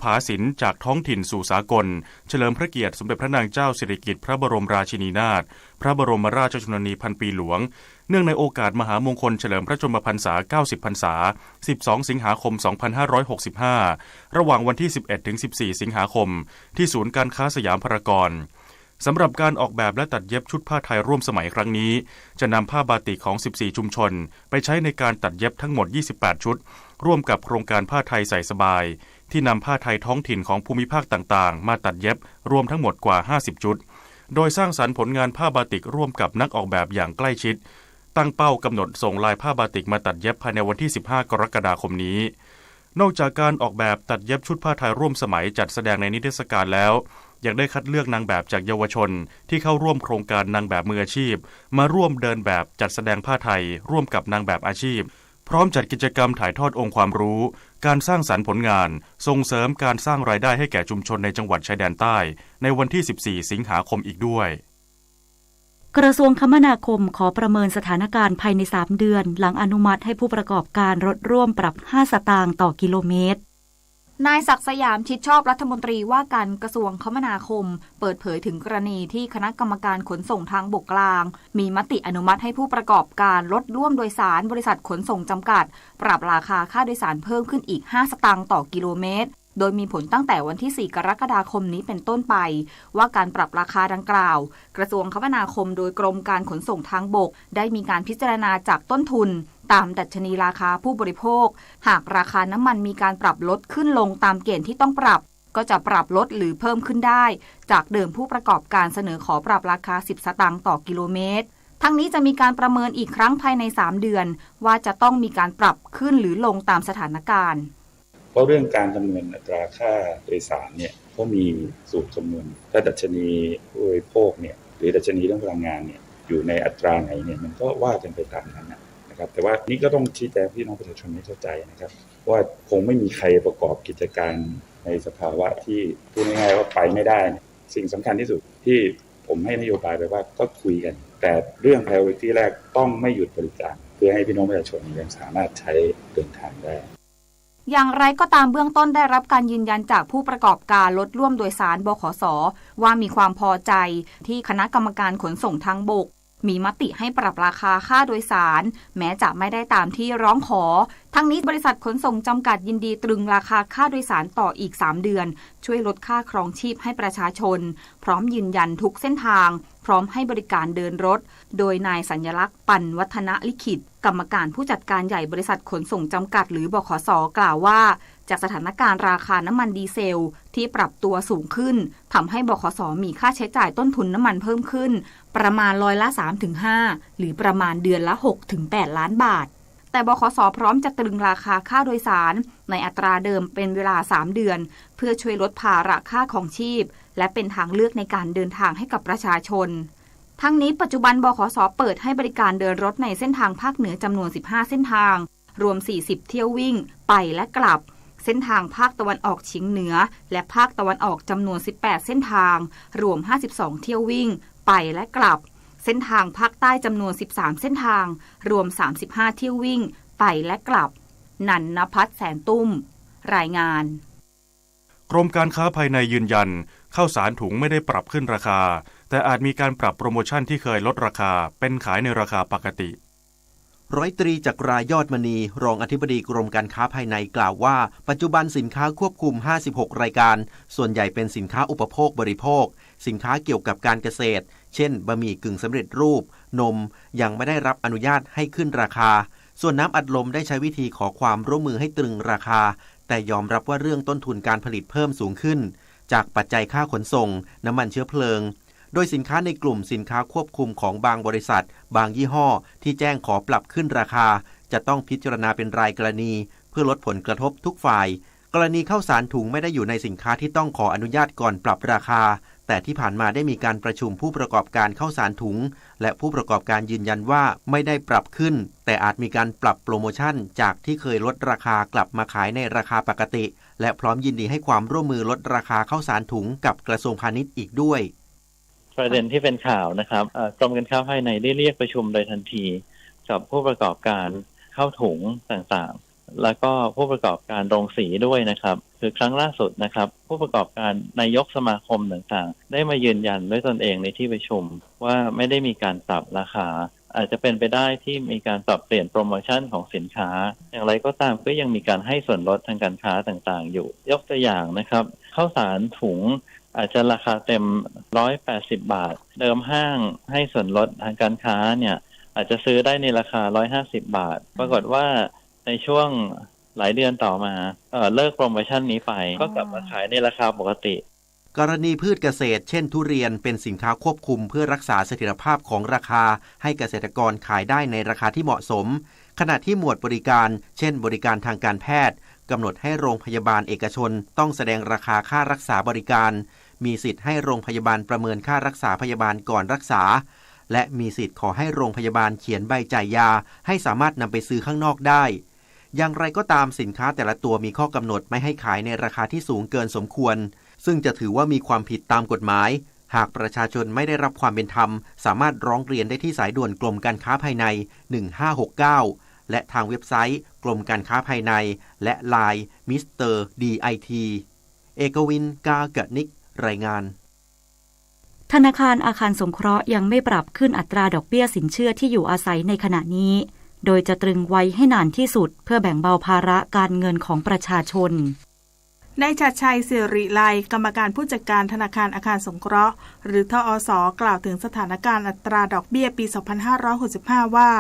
ภาสินจากท้องถิ่นสู่สากลเฉลิมพระเกียรติสมเด็จพระนางเจ้าสิริกิติ์พระบรมราชินีนาถพระบรมราชชนนีพันปีหลวงเนื่องในโอกาสมหามงคลเฉลิมพระชนมพรรษา90พรรษา12สิงหาคม2565ระหว่างวันที่11ถึง14สิงหาคมที่ศูนย์การค้าสยามพารากอนสำหรับการออกแบบและตัดเย็บชุดผ้าไทยร่วมสมัยครั้งนี้จะนำผ้าบาติกของ14ชุมชนไปใช้ในการตัดเย็บทั้งหมด28ชุดร่วมกับโครงการผ้าไทยใส่สบายที่นำผ้าไทยท้องถิ่นของภูมิภาคต่างๆมาตัดเย็บรวมทั้งหมดกว่า50ชุดโดยสร้างสรรค์ผลงานผ้าบาติกร่วมกับนักออกแบบอย่างใกล้ชิดตั้งเป้ากำหนดส่งลายผ้าบาติกมาตัดเย็บภายในวันที่15กรกฎาคมนี้นอกจากการออกแบบตัดเย็บชุดผ้าไทยร่วมสมัยจัดแสดงในนิทรรศการแล้วยังได้คัดเลือกนางแบบจากเยาวชนที่เข้าร่วมโครงการนางแบบมืออาชีพมาร่วมเดินแบบจัดแสดงผ้าไทยร่วมกับนางแบบอาชีพพร้อมจัดกิจกรรมถ่ายทอดองค์ความรู้การสร้างสรรค์ผลงานส่งเสริมการสร้างรายได้ให้แก่ชุมชนในจังหวัดชายแดนใต้ในวันที่14สิงหาคมอีกด้วยกระทรวงคมนาคมขอประเมินสถานการณ์ภายใน3เดือนหลังอนุมัติให้ผู้ประกอบการรถร่วมปรับ5สตางค์ต่อกิโลเมตรนายศักดิ์สยามชิดชอบรัฐมนตรีว่าการกระทรวงคมนาคมเปิดเผยถึงกรณีที่คณะกรรมการขนส่งทางบกกลางมีมติอนุมัติให้ผู้ประกอบการรถร่วมโดยสารบริษัทขนส่งจำกัดปรับราคาค่าโดยสารเพิ่มขึ้นอีก5สตางค์ต่อกิโลเมตรโดยมีผลตั้งแต่วันที่4กรกฎาคมนี้เป็นต้นไปว่าการปรับราคาดังกล่าวกระทรวงคมนาคมโดยกรมการขนส่งทางบกได้มีการพิจารณาจากต้นทุนตามดัชนีราคาผู้บริโภคหากราคาน้ำมันมีการปรับลดขึ้นลงตามเกณฑ์ที่ต้องปรับก็จะปรับลดหรือเพิ่มขึ้นได้จากเดิมผู้ประกอบการเสนอขอปรับราคา10สตางค์ต่อกิโลเมตรทั้งนี้จะมีการประเมินอีกครั้งภายใน3เดือนว่าจะต้องมีการปรับขึ้นหรือลงตามสถานการณ์เพราะเรื่องการคำนวณอัตราค่าโดยสารเนี่ยเขามีสูตรคำนวณถ้าดัชนีผู้บริโภคเนี่ยหรือดัชนีเรื่องพลังงานเนี่ยอยู่ในอัตราไหนเนี่ยมันก็ว่ากันไปตามนั้นนะครับแต่ว่านี่ก็ต้องชี้แจงพี่น้องประชาชนให้เข้าใจนะครับว่าคงไม่มีใครประกอบกิจการในสภาวะที่พูดง่ายๆว่าไปไม่ได้สิ่งสำคัญที่สุดที่ผมให้นโยบายไปว่าก็คุยกันแต่เรื่อง priority แรกต้องไม่หยุดบริการเพื่อให้พี่น้องประชาชนยังสามารถใช้เดินทางได้อย่างไรก็ตามเบื้องต้นได้รับการยืนยันจากผู้ประกอบการรถร่วมโดยสารบขส.ว่ามีความพอใจที่คณะกรรมการขนส่งทางบกมีมติให้ปรับราคาค่าโดยสารแม้จะไม่ได้ตามที่ร้องขอทั้งนี้บริษัทขนส่งจำกัดยินดีตรึงราคาค่าโดยสารต่ออีก3เดือนช่วยลดค่าครองชีพให้ประชาชนพร้อมยืนยันทุกเส้นทางพร้อมให้บริการเดินรถโดยนายสัญลักษณ์ปันวัฒนลิขิตกรรมการผู้จัดการใหญ่บริษัทขนส่งจำกัดหรือบขส.กล่าวว่าจากสถานการณ์ราคาน้ำมันดีเซลที่ปรับตัวสูงขึ้นทำให้บขส.มีค่าใช้จ่ายต้นทุนน้ำมันเพิ่มขึ้นประมาณ3-5%หรือประมาณเดือนละ 6-8 ล้านบาทแต่บขส.พร้อมจะตรึงราคาค่าโดยสารในอัตราเดิมเป็นเวลา3เดือนเพื่อช่วยลดภาระค่าครองชีพและเป็นทางเลือกในการเดินทางให้กับประชาชนทั้งนี้ปัจจุบันบขส.เปิดให้บริการเดินรถในเส้นทางภาคเหนือจำนวน15เส้นทางรวม40เที่ยววิ่งไปและกลับเส้นทางภาคตะวันออกเฉียงเหนือและภาคตะวันออกจำนวน18เส้นทางรวม52เที่ยววิ่งไปและกลับเส้นทางภาคใต้จำนวน13เส้นทางรวม35เที่ยววิ่งไปและกลับนันนภัส แสนตุ้มรายงานกรมการค้าภายในยืนยันข้าวสารถุงไม่ได้ปรับขึ้นราคาแต่อาจมีการปรับโปรโมชั่นที่เคยลดราคาเป็นขายในราคาปกติร้อยตรีจักรายอดมณีรองอธิบดีกรมการค้าภายในกล่าวว่าปัจจุบันสินค้าควบคุม56รายการส่วนใหญ่เป็นสินค้าอุปโภคบริโภคสินค้าเกี่ยวกับการเกษตรเช่นบะหมี่กึ่งสำเร็จรูปนมยังไม่ได้รับอนุญาตให้ขึ้นราคาส่วนน้ำอัดลมได้ใช้วิธีขอความร่วมมือให้ตรึงราคาแต่ยอมรับว่าเรื่องต้นทุนการผลิตเพิ่มสูงขึ้นจากปัจจัยค่าขนส่งน้ำมันเชื้อเพลิงโดยสินค้าในกลุ่มสินค้าควบคุมของบางบริษัทบางยี่ห้อที่แจ้งขอปรับขึ้นราคาจะต้องพิจารณาเป็นรายกรณีเพื่อลดผลกระทบทุกฝ่ายกรณีข้าวสารถุงไม่ได้อยู่ในสินค้าที่ต้องขออนุญาตก่อนปรับราคาแต่ที่ผ่านมาได้มีการประชุมผู้ประกอบการข้าวสารถุงและผู้ประกอบการยืนยันว่าไม่ได้ปรับขึ้นแต่อาจมีการปรับโปรโมชั่นจากที่เคยลดราคากลับมาขายในราคาปกติและพร้อมยินดีให้ความร่วมมือลดราคาข้าวสารถุงกับกระทรวงพาณิชย์อีกด้วยประเด็นที่เป็นข่าวนะครับกรมการค้าภายในได้เรียกประชุมโดยทันทีกับผู้ประกอบการข้าวถุงต่างๆ แล้วก็ผู้ประกอบการโรงสีด้วยนะครับคือครั้งล่าสุดนะครับผู้ประกอบการนายกสมาคมต่างๆได้มายืนยันด้วยตนเองในที่ประชุมว่าไม่ได้มีการปรับราคาอาจจะเป็นไปได้ที่มีการปรับเปลี่ยนโปรโมชั่นของสินค้าอย่างไรก็ตามก็ยังมีการให้ส่วนลดทางการค้าต่างๆอยู่ยกตัวอย่างนะครับข้าวสารถุงอาจจะราคาเต็ม180 บาทเดิมห้างให้ส่วนลดทางการค้าเนี่ยอาจจะซื้อได้ในราคา150 บาทปรากฏว่าในช่วงหลายเดือนต่อมาเลิกโปรโมชั่นนี้ไปก็กลับมาขายในราคาปกติกรณีพืชเกษตรเช่นทุเรียนเป็นสินค้าควบคุมเพื่อรักษาเสถียรภาพของราคาให้เกษตรกรขายได้ในราคาที่เหมาะสมขณะที่หมวดบริการเช่นบริการทางการแพทย์กำหนดให้โรงพยาบาลเอกชนต้องแสดงราคาค่ารักษาบริการมีสิทธิ์ให้โรงพยาบาลประเมินค่ารักษาพยาบาลก่อนรักษาและมีสิทธิ์ขอให้โรงพยาบาลเขียนใบจ่ายยาให้สามารถนำไปซื้อข้างนอกได้อย่างไรก็ตามสินค้าแต่ละตัวมีข้อกำหนดไม่ให้ขายในราคาที่สูงเกินสมควรซึ่งจะถือว่ามีความผิดตามกฎหมายหากประชาชนไม่ได้รับความเป็นธรรมสามารถร้องเรียนได้ที่สายด่วนกรมการค้าภายใน1569และทางเว็บไซต์กรมการค้าภายในและ LINE มิสเตอร์ DIT เอกวิน กากะนิกรายงานธนาคารอาคารสงเคราะห์ยังไม่ปรับขึ้นอัตราดอกเบี้ยสินเชื่อที่อยู่อาศัยในขณะนี้โดยจะตรึงไว้ให้นานที่สุดเพื่อแบ่งเบาภาระการเงินของประชาชนนายชัดชัยสิริไลกรรมการผู้จัดการธนาคารอาคารสงเคราะห์หรือทอส.กล่าวถึงสถานการณ์อัตราดอกเบี้ยปี 2565 ว่า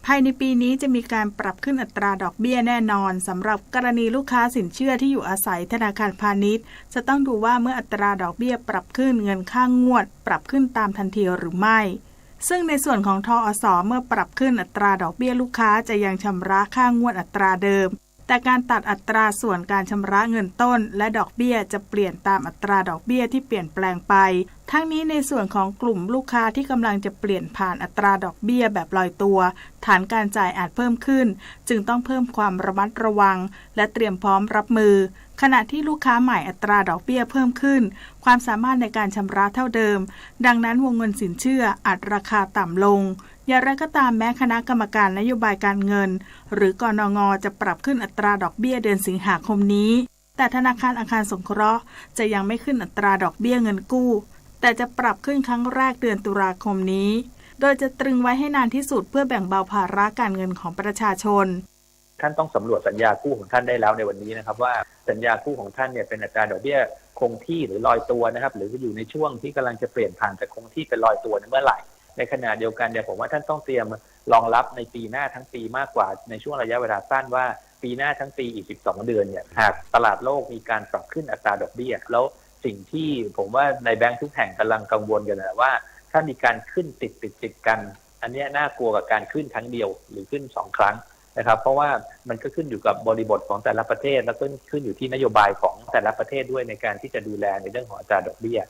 ภายในปีนี้จะมีการปรับขึ้นอัตราดอกเบี้ยแน่นอนสำหรับกรณีลูกค้าสินเชื่อที่อยู่อาศัยธนาคารพาณิชย์จะต้องดูว่าเมื่ออัตราดอกเบี้ยปรับขึ้นเงินค่างวดปรับขึ้นตามทันทีหรือไม่ซึ่งในส่วนของทอส.เมื่อปรับขึ้นอัตราดอกเบี้ยลูกค้าจะยังชำระค่างวดอัตราเดิมแต่การตัดอัตราส่วนการชำระเงินต้นและดอกเบี้ยจะเปลี่ยนตามอัตราดอกเบี้ยที่เปลี่ยนแปลงไปทั้งนี้ในส่วนของกลุ่มลูกค้าที่กำลังจะเปลี่ยนผ่านอัตราดอกเบี้ยแบบลอยตัวฐานการจ่ายอาจเพิ่มขึ้นจึงต้องเพิ่มความระมัดระวังและเตรียมพร้อมรับมือขณะที่ลูกค้าใหม่อัตราดอกเบี้ยเพิ่มขึ้นความสามารถในการชำระเท่าเดิมดังนั้นวงเงินสินเชื่ออาจราคาต่ำลงอย่างไรก็ตามแม้คณะกรรมการนโยบายการเงินหรือกนง.จะปรับขึ้นอัตราดอกเบี้ยเดือนสิงหาคมนี้แต่ธนาคารอาคารสงเคราะห์จะยังไม่ขึ้นอัตราดอกเบี้ยเงินกู้แต่จะปรับขึ้นครั้งแรกเดือนตุลาคมนี้โดยจะตรึงไว้ให้นานที่สุดเพื่อแบ่งเบาภาระการเงินของประชาชนท่านต้องสำรวจสัญญากู้ของท่านได้แล้วในวันนี้นะครับว่าสัญญากู้ของท่านเนี่ยเป็นอัตราดอกเบี้ยคงที่หรือลอยตัวนะครับหรืออยู่ในช่วงที่กำลังจะเปลี่ยนผ่านจากคงที่เป็นลอยตัวเมื่อไหร่ในขณะเดียวกันเนี่ยผมว่าท่านต้องเตรียมรองรับในปีหน้าทั้งปีมากกว่าในช่วงระยะเวลาสั้นว่าปีหน้าทั้งปีอีก12เดือนเนี่ยหากตลาดโลกมีการปรับขึ้นอัตราดอกเบี้ยแล้วสิ่งที่ผมว่าในแบงก์ทุกแห่งกำลังกังวลกันนะว่าถ้ามีการขึ้นติดกันอันนี้น่ากลัวกับการขึ้นครั้งเดียวหรือขึ้น2ครั้งนะครับเพราะว่ามันก็ขึ้นอยู่กับบริบทของแต่ละประเทศแล้วก็ขึ้นอยู่ที่นโยบายของแต่ละประเทศด้วยในการที่จะดูแลในเรื่องของอัตราดอกเบี้ย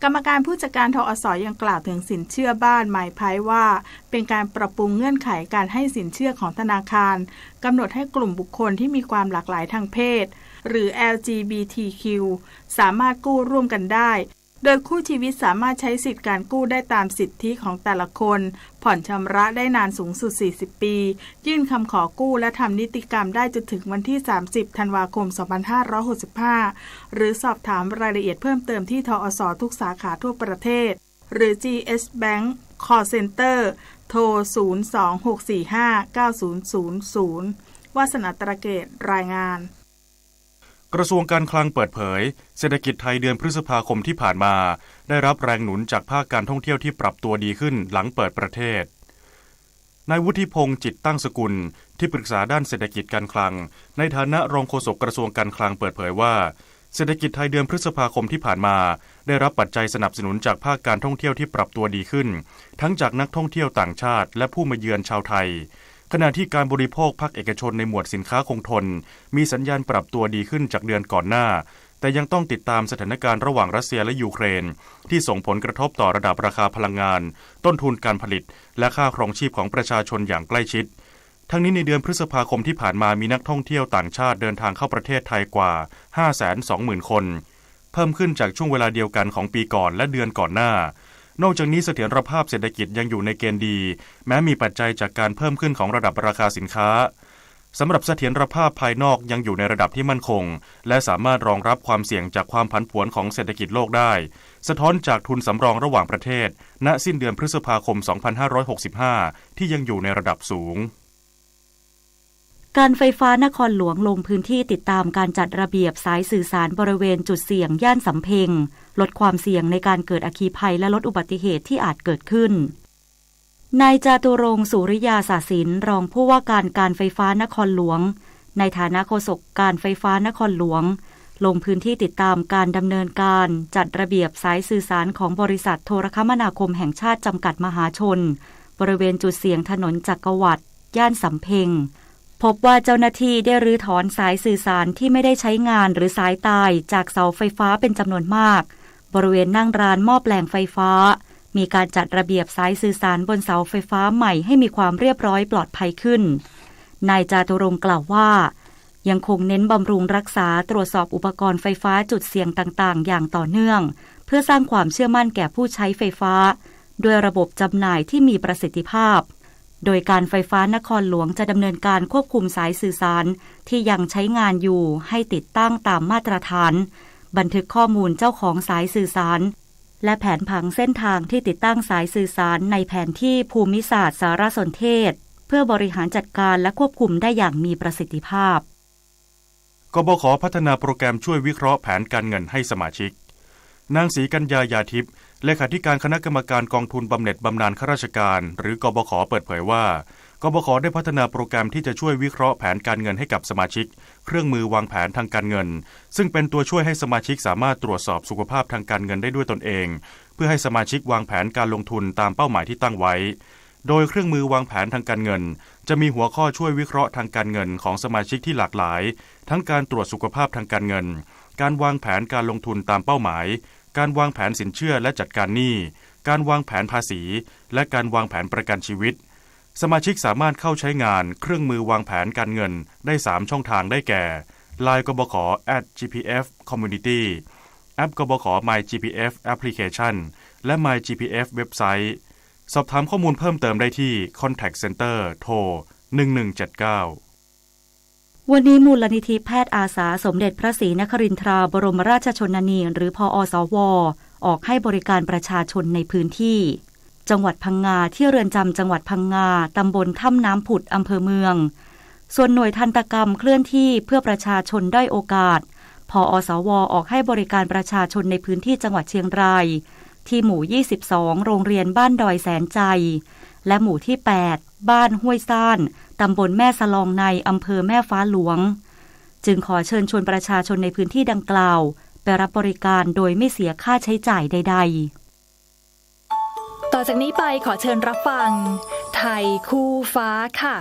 กรรมการผู้จัดการทอส.ยังกล่าวถึงสินเชื่อบ้านหมายไพ่ว่าเป็นการปรับปรุงเงื่อนไขการให้สินเชื่อของธนาคารกำหนดให้กลุ่มบุคคลที่มีความหลากหลายทางเพศหรือ LGBTQ สามารถกู้ร่วมกันได้โดยคู่ชีวิตสามารถใช้สิทธิการกู้ได้ตามสิทธิของแต่ละคนผ่อนชำระได้นานสูงสุด40ปียื่นคำขอกู้และทำนิติกรรมได้จนถึงวันที่30ธันวาคม2565หรือสอบถามรายละเอียดเพิ่มเติมที่ทอส.ทุกสาขาทั่วประเทศหรือ GS Bank Call Center โทร026459000วาสนาตระเกตรายงานกระทรวงการคลังเปิดเผยเศรษฐกิจไทยเดือนพฤษภาคมที่ผ่านมาได้รับแรงหนุนจากภาคการท่องเที่ยวที่ปรับตัวดีขึ้นหลังเปิดประเทศนายวุฒิพงษ์จิตตั้งสกุลที่ปรึกษาด้านเศรษฐกิจการคลังในฐานะรองโฆษกกระทรวงการคลังเปิดเผยว่าเศรษฐกิจไทยเดือนพฤษภาคมที่ผ่านมาได้รับปัจจัยสนับสนุนจากภาคการท่องเที่ยวที่ปรับตัวดีขึ้นทั้งจากนักท่องเที่ยวต่างชาติและผู้มาเยือนชาวไทยขณะที่การบริโภคภาคเอกชนในหมวดสินค้าคงทนมีสัญญาณปรับตัวดีขึ้นจากเดือนก่อนหน้าแต่ยังต้องติดตามสถานการณ์ระหว่างรัสเซียและยูเครนที่ส่งผลกระทบต่อระดับราคาพลังงานต้นทุนการผลิตและค่าครองชีพของประชาชนอย่างใกล้ชิดทั้งนี้ในเดือนพฤษภาคมที่ผ่านมามีนักท่องเที่ยวต่างชาติเดินทางเข้าประเทศไทยกว่า 520,000 คนเพิ่มขึ้นจากช่วงเวลาเดียวกันของปีก่อนและเดือนก่อนหน้านอกจากนี้เสถียรภาพเศรษฐกิจยังอยู่ในเกณฑ์ดีแม้มีปัจจัยจากการเพิ่มขึ้นของระดับราคาสินค้า สำหรับเสถียรภาพภายนอกยังอยู่ในระดับที่มั่นคงและสามารถรองรับความเสี่ยงจากความผันผวนของเศรษฐกิจโลกได้สะท้อนจากทุนสำรองระหว่างประเทศณสิ้นเดือนพฤษภาคม 2565 ที่ยังอยู่ในระดับสูงการไฟฟ้านครหลวงลงพื้นที่ติดตามการจัดระเบียบสายสื่อสารบริเวณจุดเสี่ยงย่านสำเพ็งลดความเสี่ยงในการเกิดอัคคีภัยและลดอุบัติเหตุที่อาจเกิดขึ้นนายจาตุรงค์สุริยาสศิลป์รองผู้ว่าการไฟฟ้านครหลวงในฐานะโฆษกการไฟฟ้านครหลวงลงพื้นที่ติดตามการดำเนินการจัดระเบียบสายสื่อสารของบริษัทโทรคมนาคมแห่งชาติจำกัดมหาชนบริเวณจุดเสี่ยงถนนจักรวรรดิย่านสำเพ็งพบว่าเจ้าหน้าที่ได้รื้อถอนสายสื่อสารที่ไม่ได้ใช้งานหรือสายตายจากเสาไฟฟ้าเป็นจำนวนมากบริเวณนั่งร้านหม้อแปลงไฟฟ้ามีการจัดระเบียบสายสื่อสารบนเสาไฟฟ้าใหม่ให้มีความเรียบร้อยปลอดภัยขึ้นนายจาตุรงค์กล่าวว่ายังคงเน้นบำรุงรักษาตรวจสอบอุปกรณ์ไฟฟ้าจุดเสี่ยงต่างๆอย่างต่อเนื่องเพื่อสร้างความเชื่อมั่นแก่ผู้ใช้ไฟฟ้าด้วยระบบจำหน่ายที่มีประสิทธิภาพโดยการไฟฟ้านครหลวงจะดำเนินการควบคุมสายสื่อสารที่ยังใช้งานอยู่ให้ติดตั้งตามมาตรฐานบันทึกข้อมูลเจ้าของสายสื่อสารและแผนผังเส้นทางที่ติดตั้งสายสื่อสารในแผนที่ภูมิศาสตร์สารสนเทศเพื่อบริหารจัดการและควบคุมได้อย่างมีประสิทธิภาพกบข.พัฒนาโปรแกรมช่วยวิเคราะห์แผนการเงินให้สมาชิกนางศรีกัญญายาทิพย์เลขาธิการคณะกรรมการกองทุนบำเหน็จบำนาญข้าราชการหรือกบข.เปิดเผยว่ากบข.ได้พัฒนาโปรแกรมที่จะช่วยวิเคราะห์แผนการเงินให้กับสมาชิกเครื่องมือวางแผนทางการเงินซึ่งเป็นตัวช่วยให้สมาชิกสามารถตรวจสอบสุขภาพทางการเงินได้ด้วยตนเองเพื่อให้สมาชิกวางแผนการลงทุนตามเป้าหมายที่ตั้งไว้โดยเครื่องมือวางแผนทางการเงินจะมีหัวข้อช่วยวิเคราะห์ทางการเงินของสมาชิกที่หลากหลายทั้งการตรวจสุขภาพทางการเงินการวางแผนการลงทุนตามเป้าหมายการวางแผนสินเชื่อและจัดการหนี้การวางแผนภาษีและการวางแผนประกันชีวิตสมาชิกสามารถเข้าใช้งานเครื่องมือวางแผนการเงินได้3ช่องทางได้แก่ LINE กบข. @GPF Community แอปกบข. My GPF Application และ My GPF เว็บไซต์สอบถามข้อมูลเพิ่มเติมได้ที่ Contact Center โทร 1179วันนี้มูลนิธิแพทย์อาสาสมเด็จพระศรีนครินทราบรมราชชนนีหรือพอสวออกให้บริการประชาชนในพื้นที่จังหวัดพังงาที่เรือนจำจังหวัดพังงาตำบลถ้ำน้ำผุดอำเภอเมืองส่วนหน่วยทันตกรรมเคลื่อนที่เพื่อประชาชนด้อยโอกาสพอสวออกให้บริการประชาชนในพื้นที่จังหวัดเชียงรายที่หมู่22โรงเรียนบ้านดอยแสนใจและหมู่ที่8บ้านห้วยซ่านตำบลแม่สลองในอำเภอแม่ฟ้าหลวงจึงขอเชิญชวนประชาชนในพื้นที่ดังกล่าวไปรับบริการโดยไม่เสียค่าใช้จ่ายใดๆต่อจากนี้ไปขอเชิญรับฟังไทยคู่ฟ้าค่ะ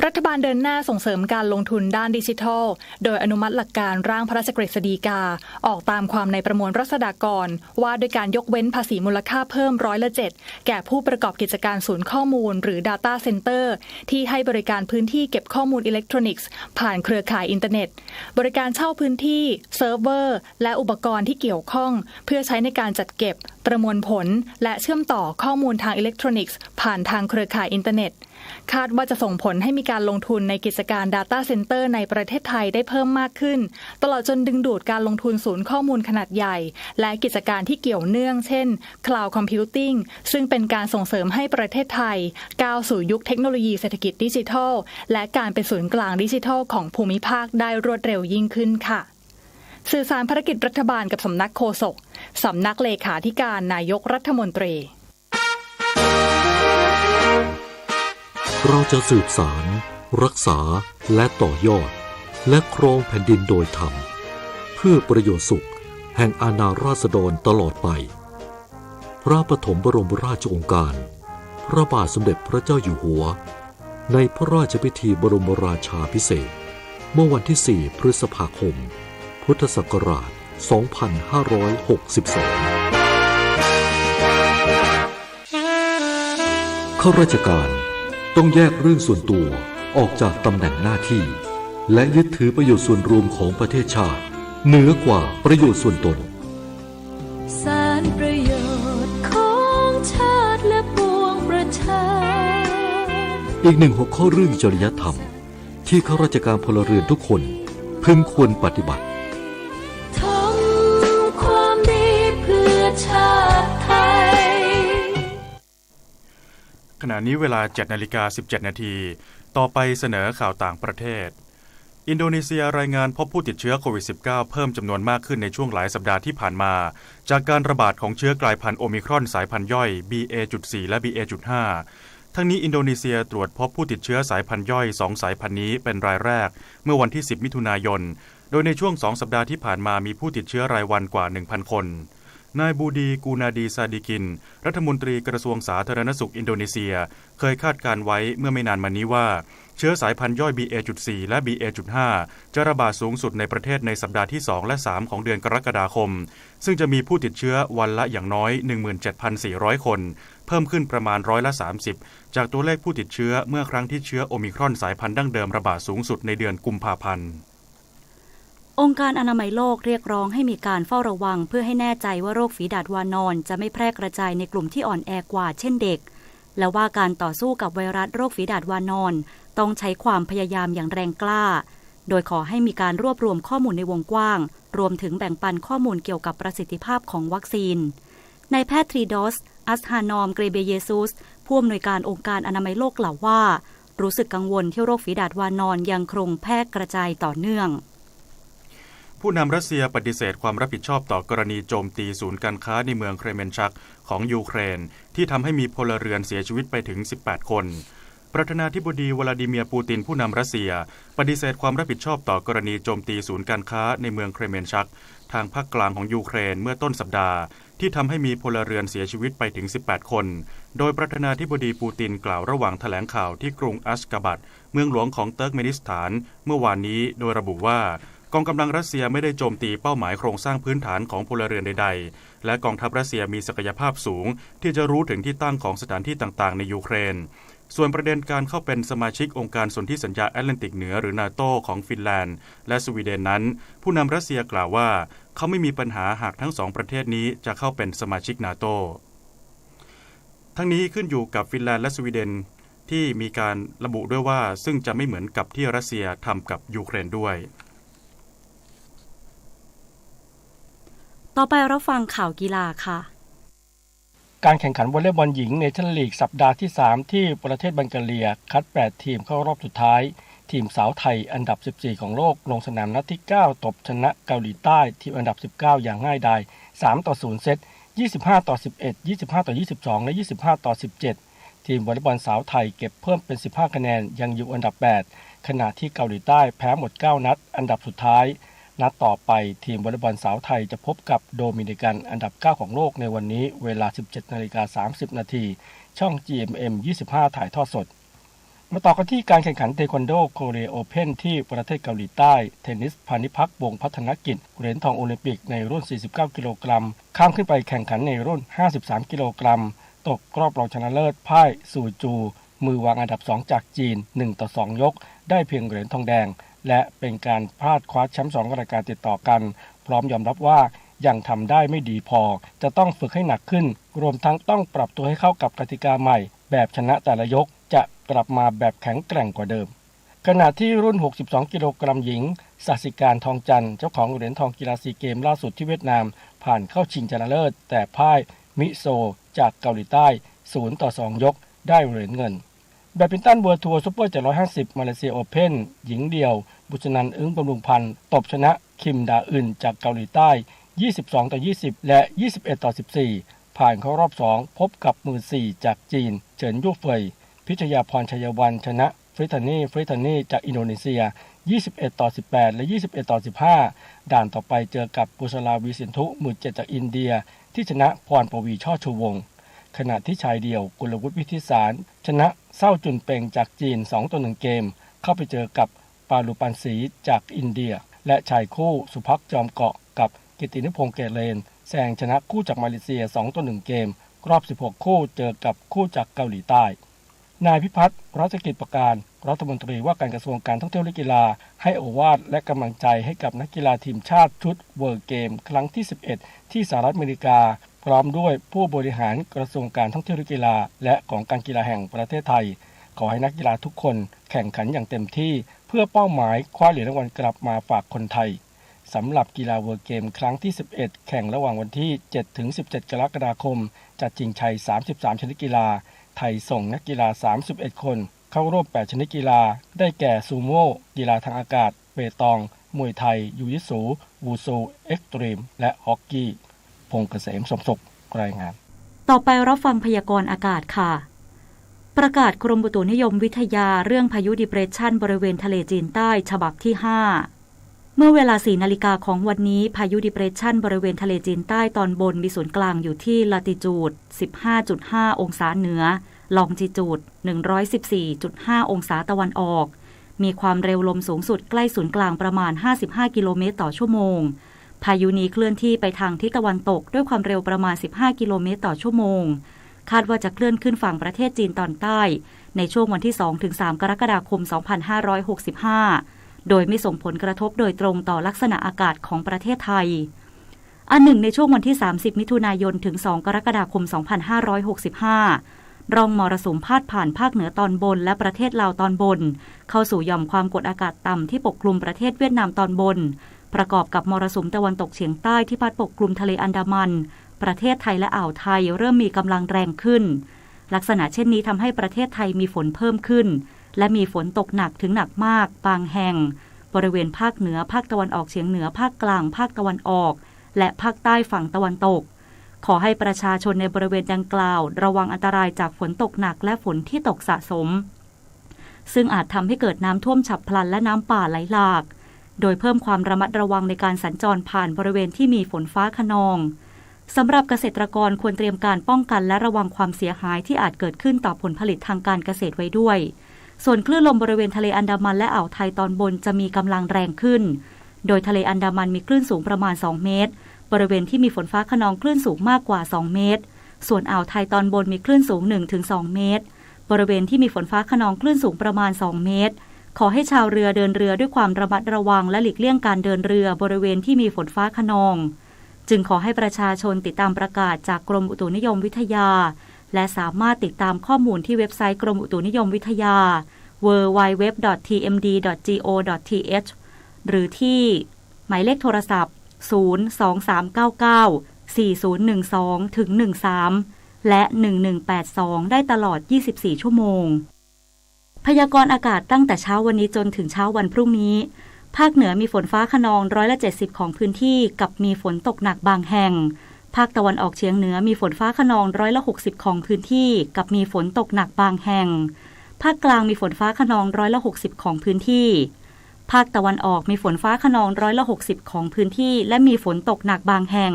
รัฐบาลเดินหน้าส่งเสริมการลงทุนด้านดิจิทัลโดยอนุมัติหลักการร่างพระราชกฤษฎีกาออกตามความในประมวลราษฎากรว่าด้วยการยกเว้นภาษีมูลค่าเพิ่ม7%แก่ผู้ประกอบกิจการศูนย์ข้อมูลหรือ Data Center ที่ให้บริการพื้นที่เก็บข้อมูลอิเล็กทรอนิกส์ผ่านเครือข่ายอินเทอร์เน็ตบริการเช่าพื้นที่เซิร์ฟเวอร์และอุปกรณ์ที่เกี่ยวข้องเพื่อใช้ในการจัดเก็บประมวลผลและเชื่อมต่อข้อมูลทางอิเล็กทรอนิกส์ผ่านทางเครือข่ายอินเทอร์เน็ตคาดว่าจะส่งผลให้มีการลงทุนในกิจการ Data Center ในประเทศไทยได้เพิ่มมากขึ้นตลอดจนดึงดูดการลงทุนศูนย์ข้อมูลขนาดใหญ่และกิจการที่เกี่ยวเนื่องเช่น Cloud Computing ซึ่งเป็นการส่งเสริมให้ประเทศไทยก้าวสู่ยุคเทคโนโลยีเศรษฐกิจดิจิทัลและการเป็นศูนย์กลางดิจิทัลของภูมิภาคได้รวดเร็วยิ่งขึ้นค่ะสื่อสารภารกิจรัฐบาลกับสำนักโฆษกสำนักเลขาธิการนายกรัฐมนตรีเราจะสืบสารรักษาและต่อยอดและครองแผ่นดินโดยธรรมเพื่อประโยชน์สุขแห่งอาณาราษฎรตลอดไปพระปฐมบรมราชโองการพระบาทสมเด็จพระเจ้าอยู่หัวในพระราชพิธีบรมราชาภิเษกเมื่อวันที่4พฤษภาคมพุทธศักราช 2562 ข้าราชการต้องแยกเรื่องส่วนตัวออกจากตำแหน่งหน้าที่และยึดถือประโยชน์ส่วนรวมของประเทศชาติเหนือกว่าประโยชน์ส่วนตนสารประโยชน์ของชาติและปวงประชาอีกหนึ่งหัวข้อเรื่องจริยธรรมที่ ที่ข้าราชการพลเรือนทุกคนพึงควรปฏิบัติทำความดีเพื่อชาติไทยขณะนี้เวลา 7:17 นาทีต่อไปเสนอข่าวต่างประเทศอินโดนีเซียรายงานพบผู้ติดเชื้อโควิด -19 เพิ่มจำนวนมากขึ้นในช่วงหลายสัปดาห์ที่ผ่านมาจากการระบาดของเชื้อกลายพันธุ์โอมิครอนสายพันธุ์ย่อย BA.4 และ BA.5 ทั้งนี้อินโดนีเซียตรวจพบผู้ติดเชื้อสายพันธุ์ย่อย2สายพันธุ์นี้เป็นรายแรกเมื่อวันที่ 10 มิถุนายนโดยในช่วง2สัปดาห์ที่ผ่านมามีผู้ติดเชื้อรายวันกว่า 1,000 คนนายบูดีกูนาดีซาดิกินรัฐมนตรีกระทรวงสาธารณสุขอินโดนีเซียเคยคาดการไว้เมื่อไม่นานมานี้ว่าเชื้อสายพันธุ์ย่อย BA.4 และ BA.5 จะระบาดสูงสุดในประเทศในสัปดาห์ที่2และ3ของเดือนกรกฎาคมซึ่งจะมีผู้ติดเชื้อวันละอย่างน้อย 17,400 คนเพิ่มขึ้นประมาณ30%จากตัวเลขผู้ติดเชื้อเมื่อครั้งที่เชื้อโอมิครอนสายพันธุ์ดั้งเดิมระบาดสูงสุดในเดือนกุมภาพันธ์องค์การอนามัยโลกเรียกร้องให้มีการเฝ้าระวังเพื่อให้แน่ใจว่าโรคฝีดาษวานอนจะไม่แพร่กระจายในกลุ่มที่อ่อนแอกว่าเช่นเด็กและว่าการต่อสู้กับไวรัสโรคฝีดาษวานอนต้องใช้ความพยายามอย่างแรงกล้าโดยขอให้มีการรวบรวมข้อมูลในวงกว้างรวมถึงแบ่งปันข้อมูลเกี่ยวกับประสิทธิภาพของวัคซีนนายแพทย์ทรีดอสอัสฮานอมเกรเบเยซุสผู้อำนวยการองค์การอนามัยโลกกล่าวว่ารู้สึกกังวลที่โรคฝีดาษวานอนยังคงแพร่กระจายต่อเนื่องผู้นำรัสเซียปฏิเสธความรับผิดชอบต่อกรณีโจมตีศูนย์การค้าในเมืองเครเมนชักของยูเครนที่ทำให้มีพลเรือนเสียชีวิตไปถึง18คนประธานาธิบดีวลาดิเมียร์ปูตินผู้นำรัสเซียปฏิเสธความรับผิดชอบต่อกรณีโจมตีศูนย์การค้าในเมืองเครเมนชักทางภาคกลางของยูเครนเมื่อต้นสัปดาห์ที่ทำให้มีพลเรือนเสียชีวิตไปถึง18คนโดยประธานาธิบดีปูตินกล่าวระหว่างแถลงข่าวที่กรุงอัชกาบัดเมืองหลวงของเติร์กเมนิสถานเมื่อวานนี้โดยระบุว่ากองกำลังรัสเซียไม่ได้โจมตีเป้าหมายโครงสร้างพื้นฐานของพลเรือนใดๆและกองทัพรัสเซียมีศักยภาพสูงที่จะรู้ถึงที่ตั้งของสถานที่ต่างๆในยูเครนส่วนประเด็นการเข้าเป็นสมาชิกองค์การสนธิสัญญาแอตแลนติกเหนือหรือนาโตของฟินแลนด์และสวีเดนนั้นผู้นำรัสเซียกล่าวว่าเขาไม่มีปัญหาหากทั้งสองประเทศนี้จะเข้าเป็นสมาชิกนาโตทั้งนี้ขึ้นอยู่กับฟินแลนด์และสวีเดนที่มีการระบุด้วยว่าซึ่งจะไม่เหมือนกับที่รัสเซียทำกับยูเครนด้วยต่อไปรับฟังข่าวกีฬาค่ะการแข่งขันวอลเลย์บอลหญิงเนชั่นลีกสัปดาห์ที่3ที่ประเทศบัลแกเรียคัด8ทีมเข้ารอบสุดท้ายทีมสาวไทยอันดับ14ของโลกลงสนามนัดที่9ตบชนะเกาหลีใต้ทีมอันดับ19อย่างง่ายดาย3-0เซต25-11 25-22และ25-17ทีมวอลเลย์บอลสาวไทยเก็บเพิ่มเป็น15คะแนนยังอยู่อันดับ8ขณะที่เกาหลีใต้แพ้หมด9นัดอันดับสุดท้ายนัดต่อไปทีมวอลเลย์บอลสาวไทยจะพบกับโดมินิกันอันดับ9ของโลกในวันนี้เวลา 17:30 น.ช่อง GMM 25ถ่ายทอดสดมาต่อกันที่การแข่งขันเทควันโดโคเรียโอเพ่นที่ประเทศเกาหลีใต้เทนนิสพานิพักษ์วงศ์พัฒนกิจเหรียญทองโอลิมปิกในรุ่น49กิโลกรัมข้ามขึ้นไปแข่งขันในรุ่น53กิโลกรัมตกรอบรองชนะเลิศพ่ายซูจูมือวางอันดับ2จากจีน1-2ยกได้เพียงเหรียญทองแดงและเป็นการพลาดคว้าแชมป์2รายการติดต่อกันพร้อมยอมรับว่ายังทำได้ไม่ดีพอจะต้องฝึกให้หนักขึ้นรวมทั้งต้องปรับตัวให้เข้ากับกติกาใหม่แบบชนะแต่ละยกจะกลับมาแบบแข็งแกร่งกว่าเดิมขณะที่รุ่น62กิโลกรัมหญิงศศิการทองจันทร์เจ้าของเหรียญทองกีฬาซีเกมล่าสุดที่เวียดนามผ่านเข้าชิงชนะเลิศแต่พ่ายมิโซจากเกาหลีใต้0-2ยกได้เหรียญเงินแบดมินตันเวิลด์ทัวร์ซุปเปอร์750มาเลเซียโอเพ่นหญิงเดี่ยวบุษนันท์อึ้งบำรุงพันธ์ตบชนะคิมดาอึนจากเกาหลีใต้22-20และ21-14ผ่านเข้ารอบ2พบกับมือ4จากจีนเฉินยู่เฟยพิชยาพรชัยวันชนะฟริตานีจากอินโดนีเซีย21-18และ21-15ด่านต่อไปเจอกับกุศลาวีสินธุมือ7จากอินเดียที่ชนะพรปวีช่อชูวงศ์ขณะที่ชายเดี่ยวกุลวุฒิวิทิสารชนะเซาจุนเปงจากจีน2-1เกมเข้าไปเจอกับปาลุปันศรีจากอินเดียและชายคู่สุภักจอมเกาะกับกิตตินิพงษ์เกเลนแซงชนะคู่จากมาเลเซีย2-1เกมรอบ16คู่เจอกับคู่จากเกาหลีใต้นายพิพัฒน์รัชกิจประการรัฐมนตรีว่าการกระทรวงการท่องเที่ยวและกีฬาให้โอวาทและกำลังใจให้กับนักกีฬาทีมชาติชุดเวิลด์เกมครั้งที่11ที่สหรัฐอเมริกาพร้อมด้วยผู้บริหารกระทรวงการท่องเที่ยวและกีฬาและของการกีฬาแห่งประเทศไทยขอให้นักกีฬาทุกคนแข่งขันอย่างเต็มที่ พื่อเป้าหมายคว้าเหรียญรางวัลกลับมาฝากคนไทยสำหรับกีฬาเวิลด์เกมครั้งที่11แข่งระหว่างวันที่7ถึง17กรกฎาคมจัดชิงชัย33ชนิดกีฬาไทยส่งนักกีฬา31คนเข้าร่วม8ชนิดกีฬาได้แก่ซูโม่กีฬาทางอากาศเปตองมวยไทยยูยิสูวูซูเอ็กตรีมและฮอกกี้พงษ์เกษมสมศุขรายงานต่อไปรับฟังพยากรณ์อากาศค่ะประกาศกรมอุตุนิยมวิทยาเรื่องพายุดิเพรสชันบริเวณทะเลจีนใต้ฉบับที่5เมื่อเวลา 4 นาฬิกาของวันนี้พายุดิเพรสชันบริเวณทะเลจีนใต้ตอนบนมีศูนย์กลางอยู่ที่ลาติจูด 15.5 องศาเหนือลองจิจูด 114.5 องศาตะวันออกมีความเร็วลมสูงสุดใกล้ศูนย์กลางประมาณ55กิโลเมตรต่อชั่วโมงพายุนี้เคลื่อนที่ไปทางทิศตะวันตกด้วยความเร็วประมาณ15กิโลเมตรต่อชั่วโมงคาดว่าจะเคลื่อนขึ้นฝั่งประเทศจีนตอนใต้ในช่วงวันที่ 2-3 กรกฎาคม 2565โดยไม่ส่งผลกระทบโดยตรงต่อลักษณะอากาศของประเทศไทยอันหนึ่งในช่วงวันที่30มิถุนายนถึง2กรกฎาคม 2565ร่องมรสุมพาดผ่านภาคเหนือตอนบนและประเทศลาวตอนบนเข้าสู่หย่อมความกดอากาศต่ำที่ปกคลุมประเทศเวียดนามตอนบนประกอบกับมรสุมตะวันตกเฉียงใต้ที่พัดปกคลุมทะเลอันดามันประเทศไทยและอ่าวไทยเริ่มมีกำลังแรงขึ้นลักษณะเช่นนี้ทำให้ประเทศไทยมีฝนเพิ่มขึ้นและมีฝนตกหนักถึงหนักมากบางแห่งบริเวณภาคเหนือภาคตะวันออกเฉียงเหนือภาคกลางภาคตะวันออกและภาคใต้ฝั่งตะวันตกขอให้ประชาชนในบริเวณดังกล่าวระวังอันตรายจากฝนตกหนักและฝนที่ตกสะสมซึ่งอาจทำให้เกิดน้ำท่วมฉับพลันและน้ำป่าไหลหลากโดยเพิ่มความระมัดระวังในการสัญจรผ่านบริเวณที่มีฝนฟ้าคะนองสำหรับเกษตรกรควรเตรียมการป้องกันและระวังความเสียหายที่อาจเกิดขึ้นต่อผลผลิตทางการเกษตรไว้ด้วยส่วนคลื่นลมบริเวณทะเลอันดามันและอ่าวไทยตอนบนจะมีกำลังแรงขึ้นโดยทะเลอันดามันมีคลื่นสูงประมาณ2เมตรบริเวณที่มีฝนฟ้าคะนองคลื่นสูงมากกว่า2เมตรส่วนอ่าวไทยตอนบนมีคลื่นสูง 1-2 เมตรบริเวณที่มีฝนฟ้าคะนองคลื่นสูงประมาณ2เมตรขอให้ชาวเรือเดินเรือด้วยความระมัดระวังและหลีกเลี่ยงการเดินเรือบริเวณที่มีฝนฟ้าคะนองจึงขอให้ประชาชนติดตามประกาศจากกรมอุตุนิยมวิทยาและสามารถติดตามข้อมูลที่เว็บไซต์กรมอุตุนิยมวิทยา www.tmd.go.th หรือที่หมายเลขโทรศัพท์023994012-13และ1182ได้ตลอด24ชั่วโมงพยากรณ์อากาศตั้งแต่เช้าวันนี้จนถึงเช้าวันพรุ่งนี้ภาคเหนือมีฝนฟ้าคะนอง170ของพื้นที่กับมีฝนตกหนักบางแห่งภาคตะวันออกเฉียงเหนือมีฝนฟ้าคะนอง160ของพื้นที่กับมีฝนตกหนักบางแห่งภาคกลางมีฝนฟ้าคะนอง160ของพื้นที่ภาคตะวันออกมีฝนฟ้าคะนอง160ของพื้นที่และมีฝนตกหนักบางแห่ง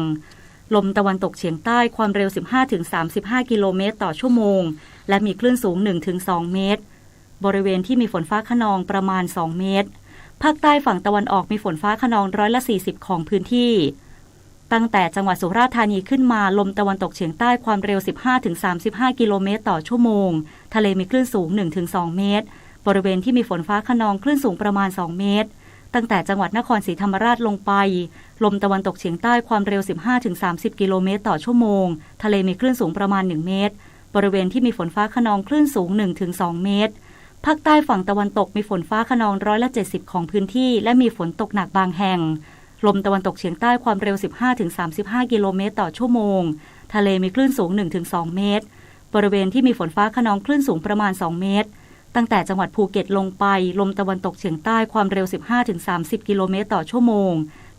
ลมตะวันตกเฉียงใต้ความเร็ว 15-35 กิโลเมตรต่อชั่วโมงและมีคลื่นสูง 1-2 เมตรบริเวณที่มีฝนฟ้าคะนองประมาณ2เมตรภาคใต้ฝั่งตะวันออกมีฝนฟ้าคะนอง140ของพื้นที่ตั้งแต่จังหวัดสุราษฎร์ธานีขึ้นมาลมตะวันตกเฉียงใต้ความเร็ว 15-35 กิโลเมตรต่อชั่วโมงทะเลมีคลื่นสูง 1-2 เมตรบริเวณที่มีฝนฟ้าคะนองคลื่นสูงประมาณ2เมตรตั้งแต่จังหวัดนครศรีธรรมราชลงไปลมตะวันตกเฉียงใต้ความเร็ว 15-30 กิโลเมตรต่อชั่วโมงทะเลมีคลื่นสูงประมาณ1เมตรบริเวณที่มีฝนฟ้าคะนองคลื่นสูง 1-2 เมตรภาคใต้ฝั่งตะวันตกมีฝนฟ้าคะนอง170ของพื้นที่และมีฝนตกหนักบางแห่งลมตะวันตกเฉียงใต้ความเร็ว 15-35 กิโลเมตรต่อชั่วโมงทะเลมีคลื่นสูง 1-2 เมตรบริเวณที่มีฝนฟ้าคะนองคลื่นสูงประมาณ2เมตรตั้งแต่จังหวัดภูเก็ตลงไปลมตะวันตกเฉียงใต้ความเร็ว 15-30 กิโลเมตรต่อชั่วโมง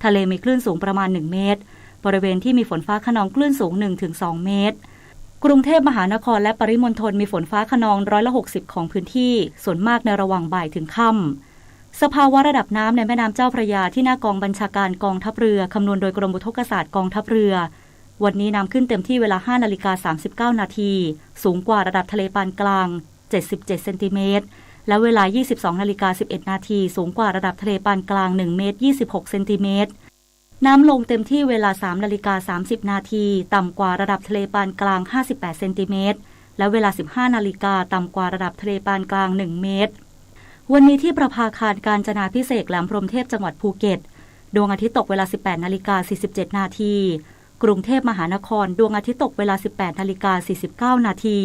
ทะเลมีคลื่นสูงประมาณ1เมตรบริเวณที่มีฝนฟ้าคะนองคลื่นสูง 1-2 เมตรกรุงเทพมหานครและปริมณฑลมีฝนฟ้าคะนอง160ของพื้นที่ส่วนมากในระหว่างบ่ายถึงค่ำสภาวะระดับน้ำในแม่น้ำเจ้าพระยาที่หน้ากองบัญชาการกองทัพเรือคำนวณโดยกรมอุทกศาสตร์กองทัพเรือวันนี้น้ำขึ้นเต็มที่เวลา 5:39 นาทีสูงกว่าระดับทะเลปานกลาง77เซนติเมตรและเวลา 22:11 นาทีสูงกว่าระดับทะเลปานกลาง1เมตร26เซนติเมตรน้ำลงเต็มที่เวลา 3:30 นาทีต่ำกว่าระดับทะเลปานกลาง58เซนติเมตรและเวลา 15 นาฬิกาต่ำกว่าระดับทะเลปานกลาง1เมตรวันนี้ที่ประภาคารกาญจนาภิเษกแหลมพรหมเทพจังหวัดภูเก็ตดวงอาทิตย์ตกเวลา 18:47 นาทีกรุงเทพมหานครดวงอาทิตย์ตกเวลา 18:49 นาที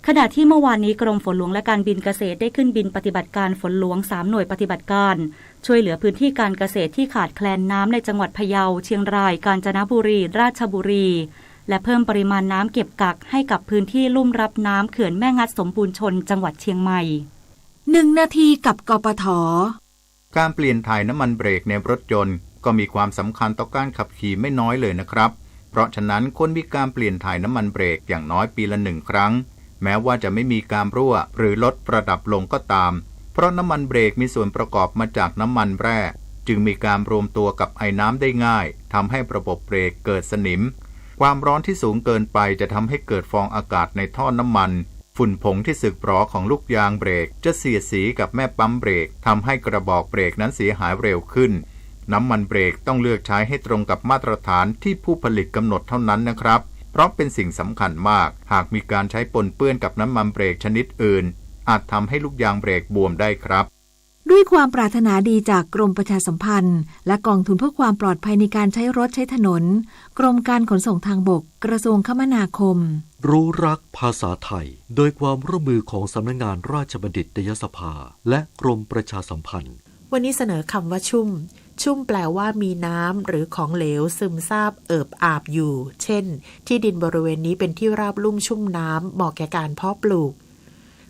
ขณะที่เมื่อวานนี้กรมฝนหลวงและการบินเกษตรได้ขึ้นบินปฏิบัติการฝนหลวง3หน่วยปฏิบัติการช่วยเหลือพื้นที่การเกษตรที่ขาดแคลนน้ำในจังหวัดพะเยาเชียงรายกาญจนบุรีราชบุรีและเพิ่มปริมาณน้ำเก็บกักให้กับพื้นที่ลุ่มรับน้ำเขื่อนแม่งัดสมบูรณ์ชนจังหวัดเชียงใหม่1 นาทีกับกปท.การเปลี่ยนถ่ายน้ำมันเบรกในรถยนต์ก็มีความสำคัญต่อการขับขี่ไม่น้อยเลยนะครับเพราะฉะนั้นควรมีการเปลี่ยนถ่ายน้ำมันเบรกอย่างน้อยปีละ1 ครั้งแม้ว่าจะไม่มีการรั่วหรือลดระดับลงก็ตามเพราะน้ำมันเบรกมีส่วนประกอบมาจากน้ำมันแร่จึงมีการรวมตัวกับไอน้ำได้ง่ายทำให้ระบบเบรกเกิดสนิมความร้อนที่สูงเกินไปจะทำให้เกิดฟองอากาศในท่อน้ำมันฝุ่นผงที่สึกหรอของลูกยางเบรกจะเสียดสีกับแม่ปั๊มเบรกทำให้กระบอกเบรกนั้นเสียหายเร็วขึ้นน้ำมันเบรกต้องเลือกใช้ให้ตรงกับมาตรฐานที่ผู้ผลิตกำหนดเท่านั้นนะครับเพราะเป็นสิ่งสำคัญมากหากมีการใช้ปนเปื้อนกับน้ำมันเบรกชนิดอื่นอาจทำให้ลูกยางเบรกบวมได้ครับด้วยความปรารถนาดีจากกรมประชาสัมพันธ์และกองทุนเพื่อความปลอดภัยในการใช้รถใช้ถนนกรมการขนส่งทางบกกระทรวงคมนาคมรู้รักภาษาไทยโดยความร่วมมือของสำนักงานราชบัณฑิตยสภาและกรมประชาสัมพันธ์วันนี้เสนอคำว่าชุ่มแปลว่ามีน้ำหรือของเหลวซึมซาบเอิบอาบอยู่เช่นที่ดินบริเวณนี้เป็นที่ราบลุ่มชุ่มน้ำเหมาะแก่การเพาะปลูก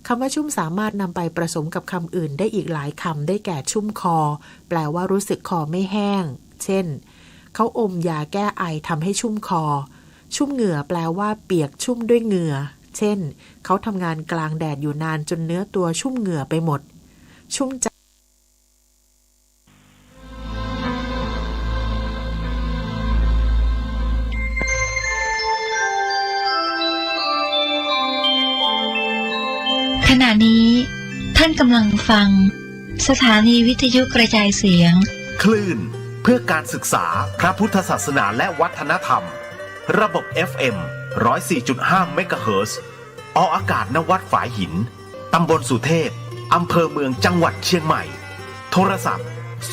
คำว่าชุ่มสามารถนำไปผสมกับคำอื่นได้อีกหลายคำได้แก่ชุ่มคอแปลว่ารู้สึกคอไม่แห้งเช่นเขาอมยาแก้ไอทำให้ชุ่มคอชุ่มเหงื่อแปลว่าเปียกชุ่มด้วยเหงื่อเช่นเขาทำงานกลางแดดอยู่นานจนเนื้อตัวชุ่มเหงื่อไปหมดชุ่มใจขณะนี้ท่านกำลังฟังสถานีวิทยุกระจายเสียงคลื่นเพื่อการศึกษาพระพุทธศาสนาและวัฒนธรรมระบบ FM 104.5 เมกะเฮิรตซ์ออกอากาศณวัดฝายหินตำบลสุเทพอำเภอเมืองจังหวัดเชียงใหม่โทรศัพท์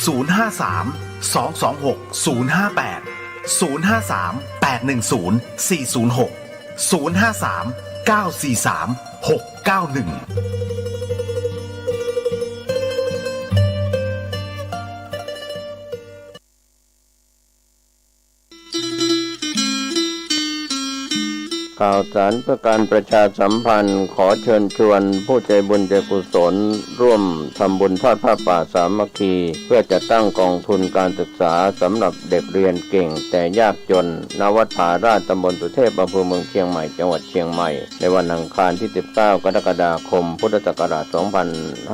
053-226-058-053-810-406-053-943-691ข่าวสารเพื่อการประชาสัมพันธ์ขอเชิญชวนผู้ใจบุญใจกุศลร่วมทำบุญทอดผ้าป่าสามัคคีเพื่อจะตั้งกองทุนการศึกษาสำหรับเด็กเรียนเก่งแต่ยากจนณวัดผาราชตำบลสุเทพอำเภอเมืองเชียงใหม่จังหวัดเชียงใหม่ในวันอังคารที่19 กรกฎาคมพุทธศักราช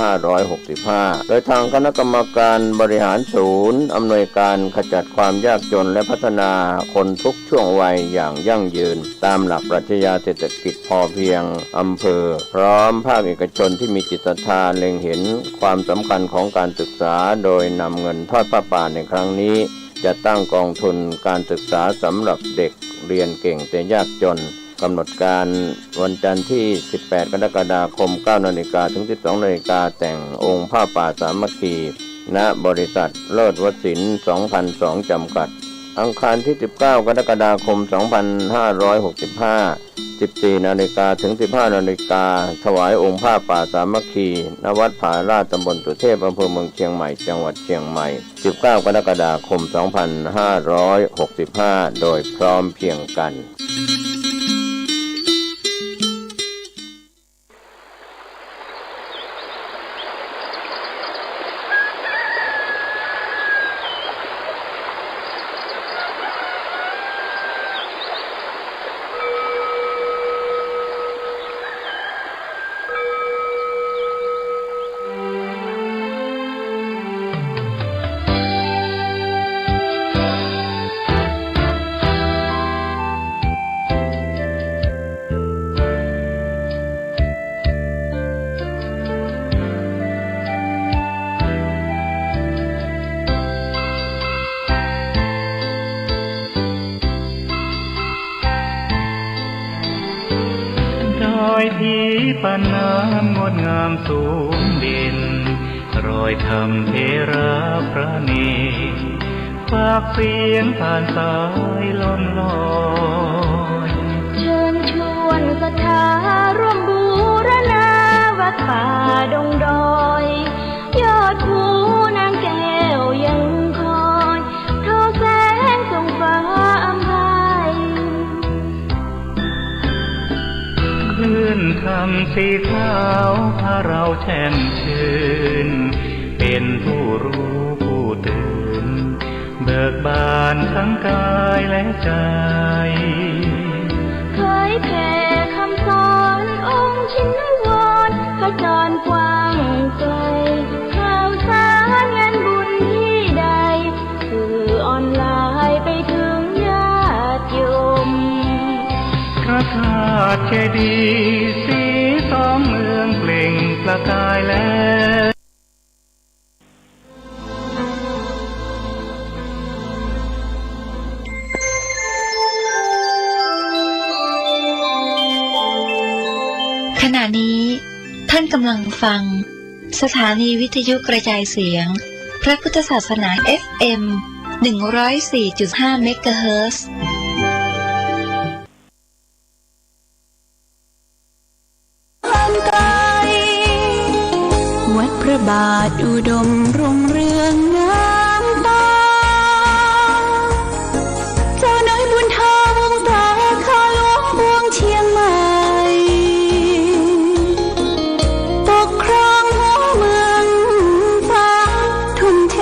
2565โดยทางคณะกรรมการบริหารศูนย์อำนวยการขจัดความยากจนและพัฒนาคนทุกช่วงวัยอย่างยั่งยืนตามหลักปรัชญาเศรษฐกิจพอเพียงอำเภอพร้อมภาคเอกชนที่มีจิตศรัทธาเล็งเห็นความสำคัญของการศึกษาโดยนำเงินทอดผ้าป่าในครั้งนี้จะตั้งกองทุนการศึกษาสำหรับเด็กเรียนเก่งแต่ยากจนกำหนดการวันจันทร์ที่18 กรกฎาคม 9 นาฬิกาถึง 12 นาฬิกาแต่งองค์ผ้าป่าสามัคคีณบริษัทเลิศวสินทร์ 2002 จำกัดอังคารที่19 กรกฎาคม 2565 14 นาฬิกาถึง 15 นาฬิกาถวายองค์ผ้าป่าสามัคคีณวัดผาราชตำบลสุเทพอำเภอเมืองเชียงใหม่จังหวัดเชียงใหม่ 19 กรกฎาคม 2565 โดยพร้อมเพรียงกันที่ปานน้ำงดงามสูงเด่นรอยธรรมเทระพระเนตรฝากเสียงผ่านสายลมลอยเชิญชวนศรัทธาร่วมบุ ป่าดงดอยยอดภูนางแก้วยังคอยทอแสงส่องฟ้าอำไพคลื่นคำสีขาวพาเราแช่มชื่นเป็นผู้รู้ผู้ตื่นเบิกบานทั้งกายและใจเคยแผ่คำสอนองค์ชินวรขจรกว้างไกลข่าวสารงานบุญที่ใดสื่อออนไลน์ไปถึงญาติโยมพระธาตุเจดีย์สีสองเมืองเปล่งประกายแล้ว ขณะนี้ท่านกำลังฟังสถานีวิทยุกระจายเสียงพระพุทธศาสนา FM 104.5 เมกะเฮิรตซ์วัดพระบาทอุดมรุ่งเรืองงามตาเจ้านายบุญธาวงศาข้าหลวงพวงเชียงใหม่ปกครองหัวเมืองฟ้าทุ่มเท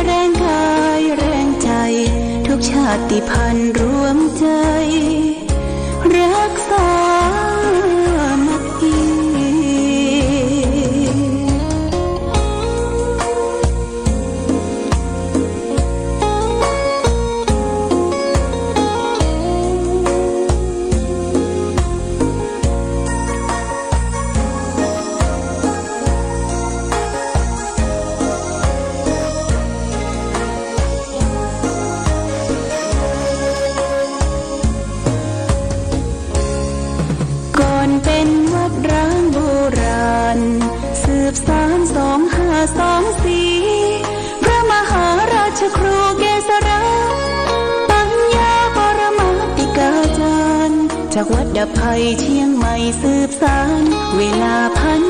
แรงกายแรงใจทุกชาติพันธุ์รวมใจรักษาเป็นวัดร้างโบราณสืบสาน2524พระมหาราชครูเกษราปัญญาปรมาติกาจารย์จากวัดดับภัยเชียงใหม่สืบสานเวลาผ่าน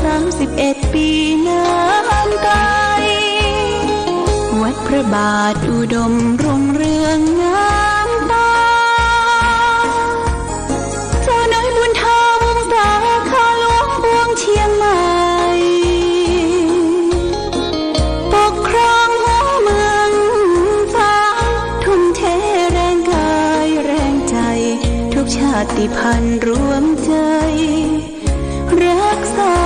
131 ปีนานไกลวัดพระบาทอุดมรุ่งเรืองงามตาเชียงใหม่ปกครองหัวเมืองฟ้าทุ่มเทแรงกายแรงใจทุกชาติพันธุ์รวมใจรักษา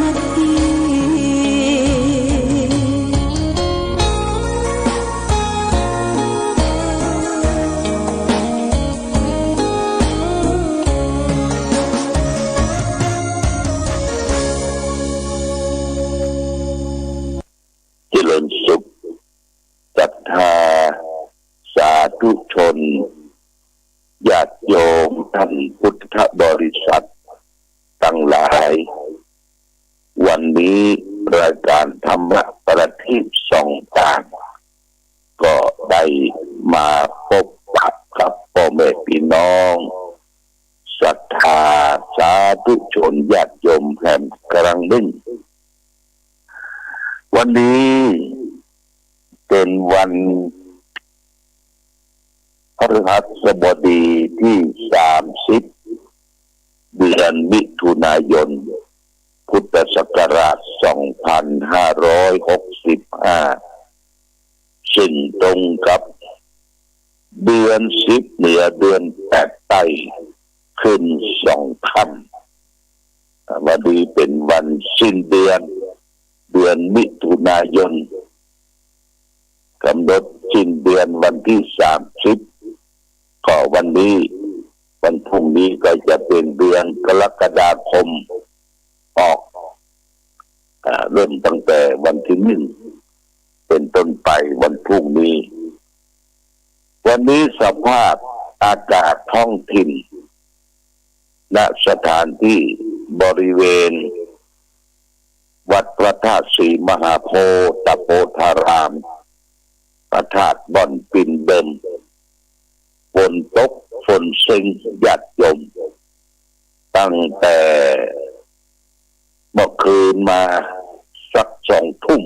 มัคคีทุกชนญาติโยมท่านพุทธบริษัททั้งหลายวันนี้รายการธรรมะประทีปส่องทางก็ได้มาพบปะกับพ่อแม่พี่น้องศรัทธาสาธุชนญาติโยมแห่งกลางดึงวันนี้เป็นวันพฤหัสบดีที่30เดือนมิถุนายนพุทธศักราช2565ซึ่งตรงกับเดือน10เหนือเดือน8ใต้ขึ้น2ค่ำวันนี้เป็นวันสิ้นเดือนมิถุนายนกำหนดสิ้นเดือนวันที่30ก็วันนี้วันพรุ่งนี้ก็จะเป็นเดือนกรกฎาคมออกเริ่มตั้งแต่วันที่1เป็นต้นไปวันพรุ่งนี้วันนี้สภาพอากาศท้องถิ่นณสถานที่บริเวณวัดพระธาตุศรีมหาโพธิ์โพธารามพระธาตุบ่อนปิ่นเดิมฝนตกฝนซิงหยัดยมตั้งแต่ เมื่อคืนมาสัก2 ทุ่ม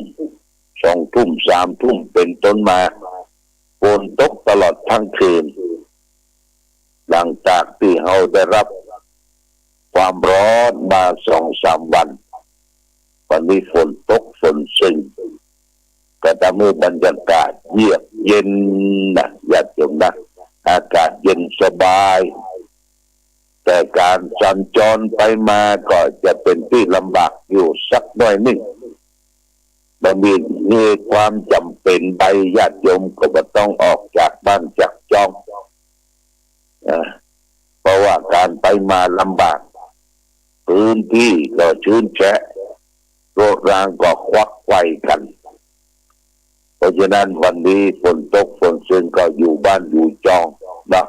3 ทุ่มเป็นต้นมาฝนตกตลอดทั้งคืนหลังจากที่เราได้รับความร้อนมา 2-3 วันวันนี้ฝนตกฝนซึงก็ทำให้บรรยากาศเยือกเย็นนะญาติโยมนะอากาศเย็นสบายแต่การสัญจรไปมาก็จะเป็นที่ลำบากอยู่สักหน่อยหนึ่งมันมีความจำเป็นใบญาติโยมก็ต้องออกจากบ้านจากช่องเพราะว่าการไปมาลำบากพื้นที่ก็ชื้นแฉะรถรางก็ควักไขว่กันเพราะฉะนั้นวันนี้ฝนตกฝนซึงก็อยู่บ้านอยู่จองนะ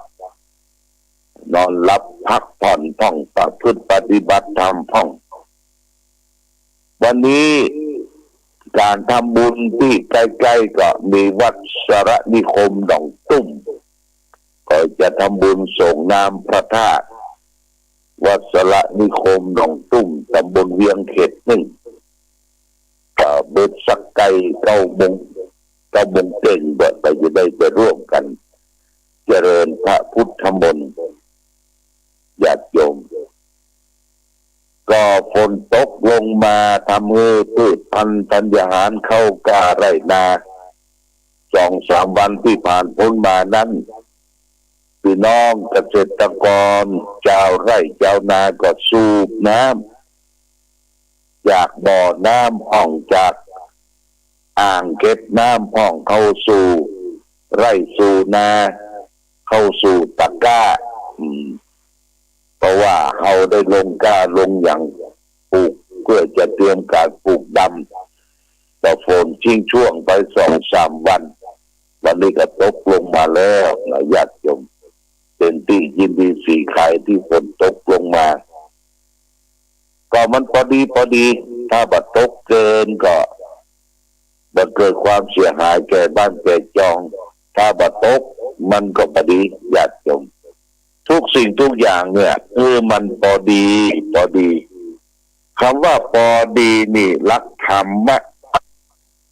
นอนหลับพักผ่อนท่องประพฤติปฏิบัติธรรมท่องวันนี้การทำบุญที่ใกล้ๆก็มีวัดสระนิคมหนองตุ้มก็จะทำบุญส่งน้ำพระธาตุวัดสระนิคมหนองตุ้มตำบลเวียงเขต1ก็เบิดสักไก่9 โมงเต็งก็จะได้ไปร่วมกันเจริญพระพุทธมนต์ญาติโยมก็ฝนตกลงมาทำให้พืชพันธุ์ธัญญาหารเข้ากาไรนา 2-3 วันที่ผ่านพ้นมานั้นพี่น้องเกษตรกรชาวไร่ชาวนาก็สูบน้ำจากบ่อน้ำห้องจากอ่างเก็บน้ำห้องเข้าสู่ไร่สู่นาเข้าสู่ตะกร้าเพราะว่าเขาได้ลงกล้าลงอย่างปลูกเพื่อจะเตรียมการปลูกดำแต่ฝนชิงช่วงไป 2-3 วันวันนี้ก็ตกลงมาแล้วนะญาติโยมเป็นที่ยินดีสีขายที่ฝนตกลงมาก็มันพอดีถ้าบัดตกเกินก็บัดเกิดความเสียหายแก่บ้านแก่จองถ้าบัดตกมันก็พอดีญาติโยมทุกสิ่งทุกอย่างเนี่ยมันพอดีคำว่าพอดีนี่หลักธรรมะ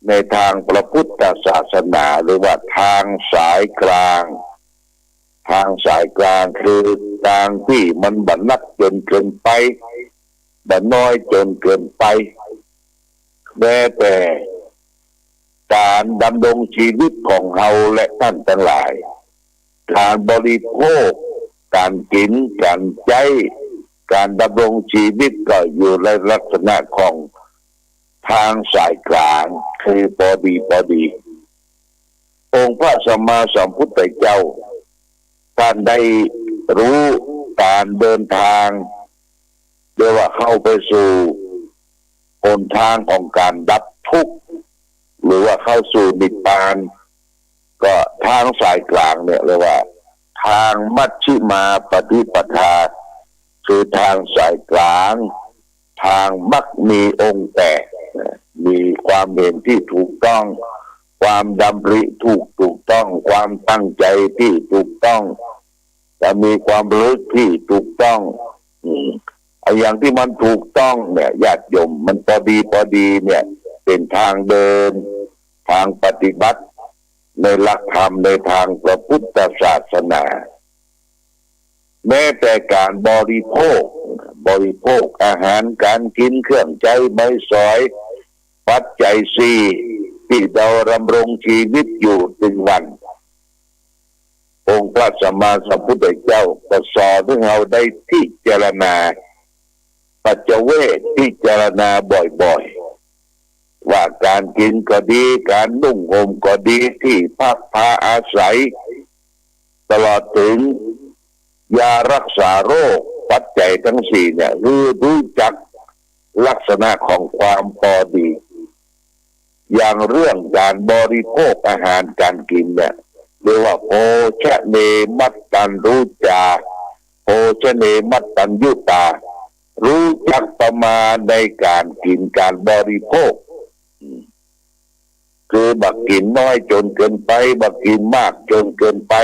ในทางพระพุทธศาสนาหรือว่าทางสายกลางคือทางที่มันบัดนักจนเกินไปบัดน้อยจนเกินไปแม้แต่การดำรงชีวิตของเราและท่านทั้งหลายการบริโภคการกินการใช้การดำรงชีวิตก็อยู่ในลักษณะของทางสายกลางคือพอดีองค์พระสัมมาสัมพุทธเจ้าท่านได้รู้การเดินทางเรียกว่าเข้าไปสู่หนทางของการดับทุกข์หรือว่าเข้าสู่นิพพานก็ทางสายกลางเนี่ยเรียกว่าทางมัชฌิมาปฏิปทาคือทางสายกลางทางมักมีองค์แปดมีความเห็นที่ถูกต้องความดำริถูกต้องความตั้งใจที่ถูกต้องจะมีความรู้ที่ถูกต้องอย่างที่มันถูกต้องเนี่ยญาติโยมมันพอดีเนี่ยเป็นทางเดินทางปฏิบัติในหลักธรรมในทางพระพุทธศาสนาแม้แต่การบริโภคอาหารการกินเครื่องใช้ไม้สอยปัจจัยสี่ที่เราดำรงชีวิตอยู่ถึงวันองค์พระสัมมาสัมพุทธเจ้าก็สอนให้เราได้พิจารณาปัจเจเวทพิจารณาบ่อยๆว่าการกินก็ดีการนุ่งห่มก็ดีที่พักผ้าอาศัยตลอดถึงยารักษาโรคปัจจัยทั้งสี่เนี่ยรู้จักลักษณะของความพอดีอย่างเรื่องการบริโภคอาหารการกินเนี่ยเรียกว่าโภชเนมัตตัญรู้จาโภชเนมัตตัญยุตารู้จักประมาณในการกินการบริโภคคือบักกินน้อยจนเกินไปบักกินมากจนเกินไป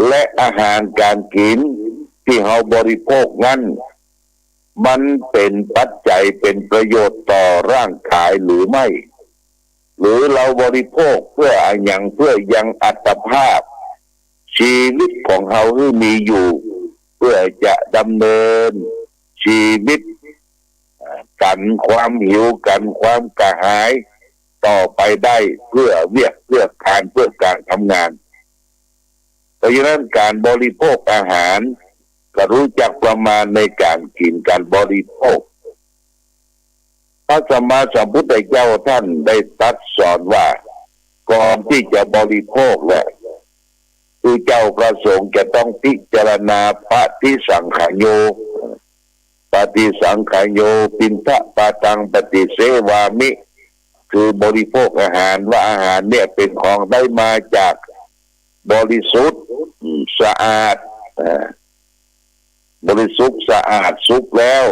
และอาหารการกินที่เราบริโภคนั้น มันเป็นปัจจัยเป็นประโยชน์ต่อร่างกายหรือไม่หรือเราบริโภคเพื่ออย่างเพื่อยังอัตภาพชีวิตของเขาที่มีอยู่เพื่อจะดำเนินชีวิตกันความหิวกันความกระหายต่อไปได้เพื่อการทำงานเพราะฉะนั้นการบริโภคอาหารก็รู้จักประมาณในการกินการบริโภคพระสัมมาสัมพุทธเจ้าท่านได้ตรัสสอนว่าก่อนที่จะบริโภคเนี่ยคือเจ้าประสงค์จะต้องพิจารณาปฏิสังขโยปฏิสังขโยปินทะปาตังปฏิเสวามิคือบริโภคอาหารว่าอาหารเนี่ยเป็นของได้มาจากบริสุทธิ์สะอาดบริสุทธิ์สะอาดสุกแล้ว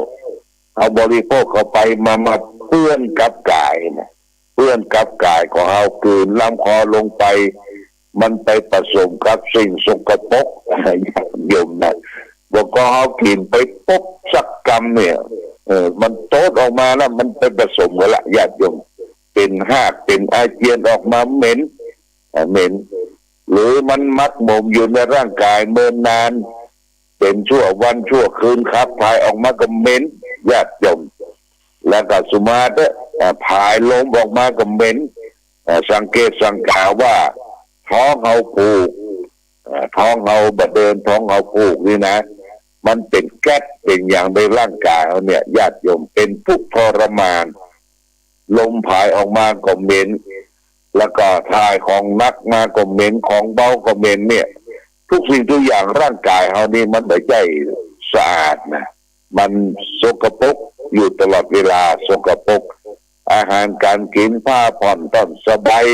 เอาบริโภคเข้าไปมาเปื้อนกับกายนะเปื้อนกับกายของเรากลืนลำคอลงไปมันไปผสมกับสิ่งสกปรกยมนะบอกก็เอากินไปปุ๊บสักกรรมเนี่ยมันโต๊ดออกมาแล้วมันไปผสมกันละญาติโยมเป็นหากเป็นอาเจียนออกมาเหม็นหรือมันมัดหมมอยู่ในร่างกายเมื่อนานเป็นชั่ววันชั่วคืนครับพายออกมาก็เหม็นญาติโยมแล้วก็สุมาเตพายลมออกมาก็เหม็นสังเกตสังกาว่าท้องเขาผูกท้องเขาบะเดินท้องเขาผูกนี่นะมันเป็นแก๊สเป็นอย่างในร่างกายเขาเนี่ยญาติโยมเป็นทุกข์ทรมานลมพายออกมาก็เหม็นแล้วก็ทายของนักมาก็เหม็นของเบาก็เหม็นเนี่ยทุกสิ่งทุกอย่างร่างกายเขานี่มันไม่ใช่สะอาดนะมันสกปรกอยู่ตลอดเวลาสกปรกอาหารการกินผ้าผ่อนต้นสบาย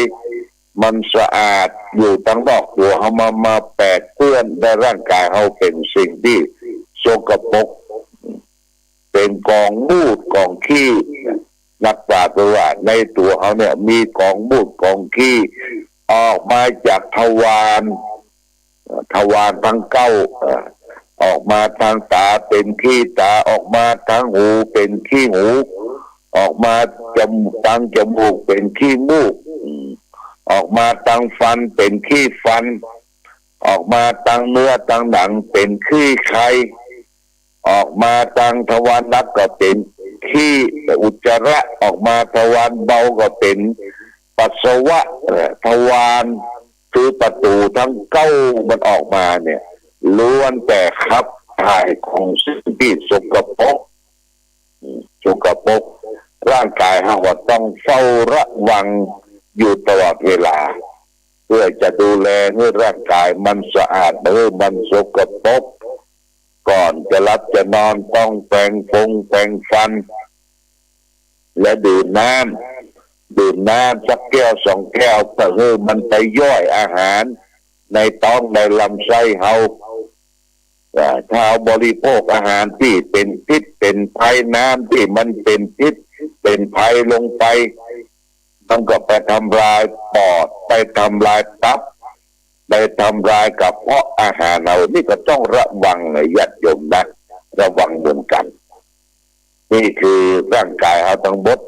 มันสะอาดอยู่ตั้งนอกตัวเขามาแปดเปื้อนในร่างกายเขาเป็นสิ่งที่สกปรกเป็นกองมูดกองขี้นักปราชญ์ว่าในตัวเขาเนี่ยมีกองมูดกองขี้ออกมาจากทวารทั้งเก้าออกมาทางตาเป็นขี้ตาออกมาทางหูเป็นขี้หูออกมาทางจมูกเป็นขี้มูกออกมาทางฟันเป็นขี้ฟันออกมาทางเนื้อทางหนังเป็นขี้ไข่ออกมาทางทวารหนักก็เป็นขี้อุจจาระออกมาทวารเบาก็เป็นปัสสาวะทวารคือประตูทั้งเก้ามันออกมาเนี่ยล้วนแต่ขับถ่ายของสิ่งที่สกปรกร่างกายเราต้องเฝ้าระวังอยู่ตลอดเวลาเพื่อจะดูแลให้ร่างกายมันสะอาดมันสกปรกก่อนจะหลับจะนอนต้องแปรงฟันและดื่มน้ำสักแก้ว2 แก้วเพื่อมันไปย่อยอาหารในท้องในลำไส้เราถ้าบริโภคอาหารที่เป็นพิษเป็นภัยน้ำที่มันเป็นพิษเป็นภัยลงไปมันก็ไปทำลายปอดไปทำลายตับไปทำลายกระเพาะอาหารเรานี่ก็ต้องระวังญาติโยมนะระวังเหมือนกันนี่คือร่างกายเราทั้งหมด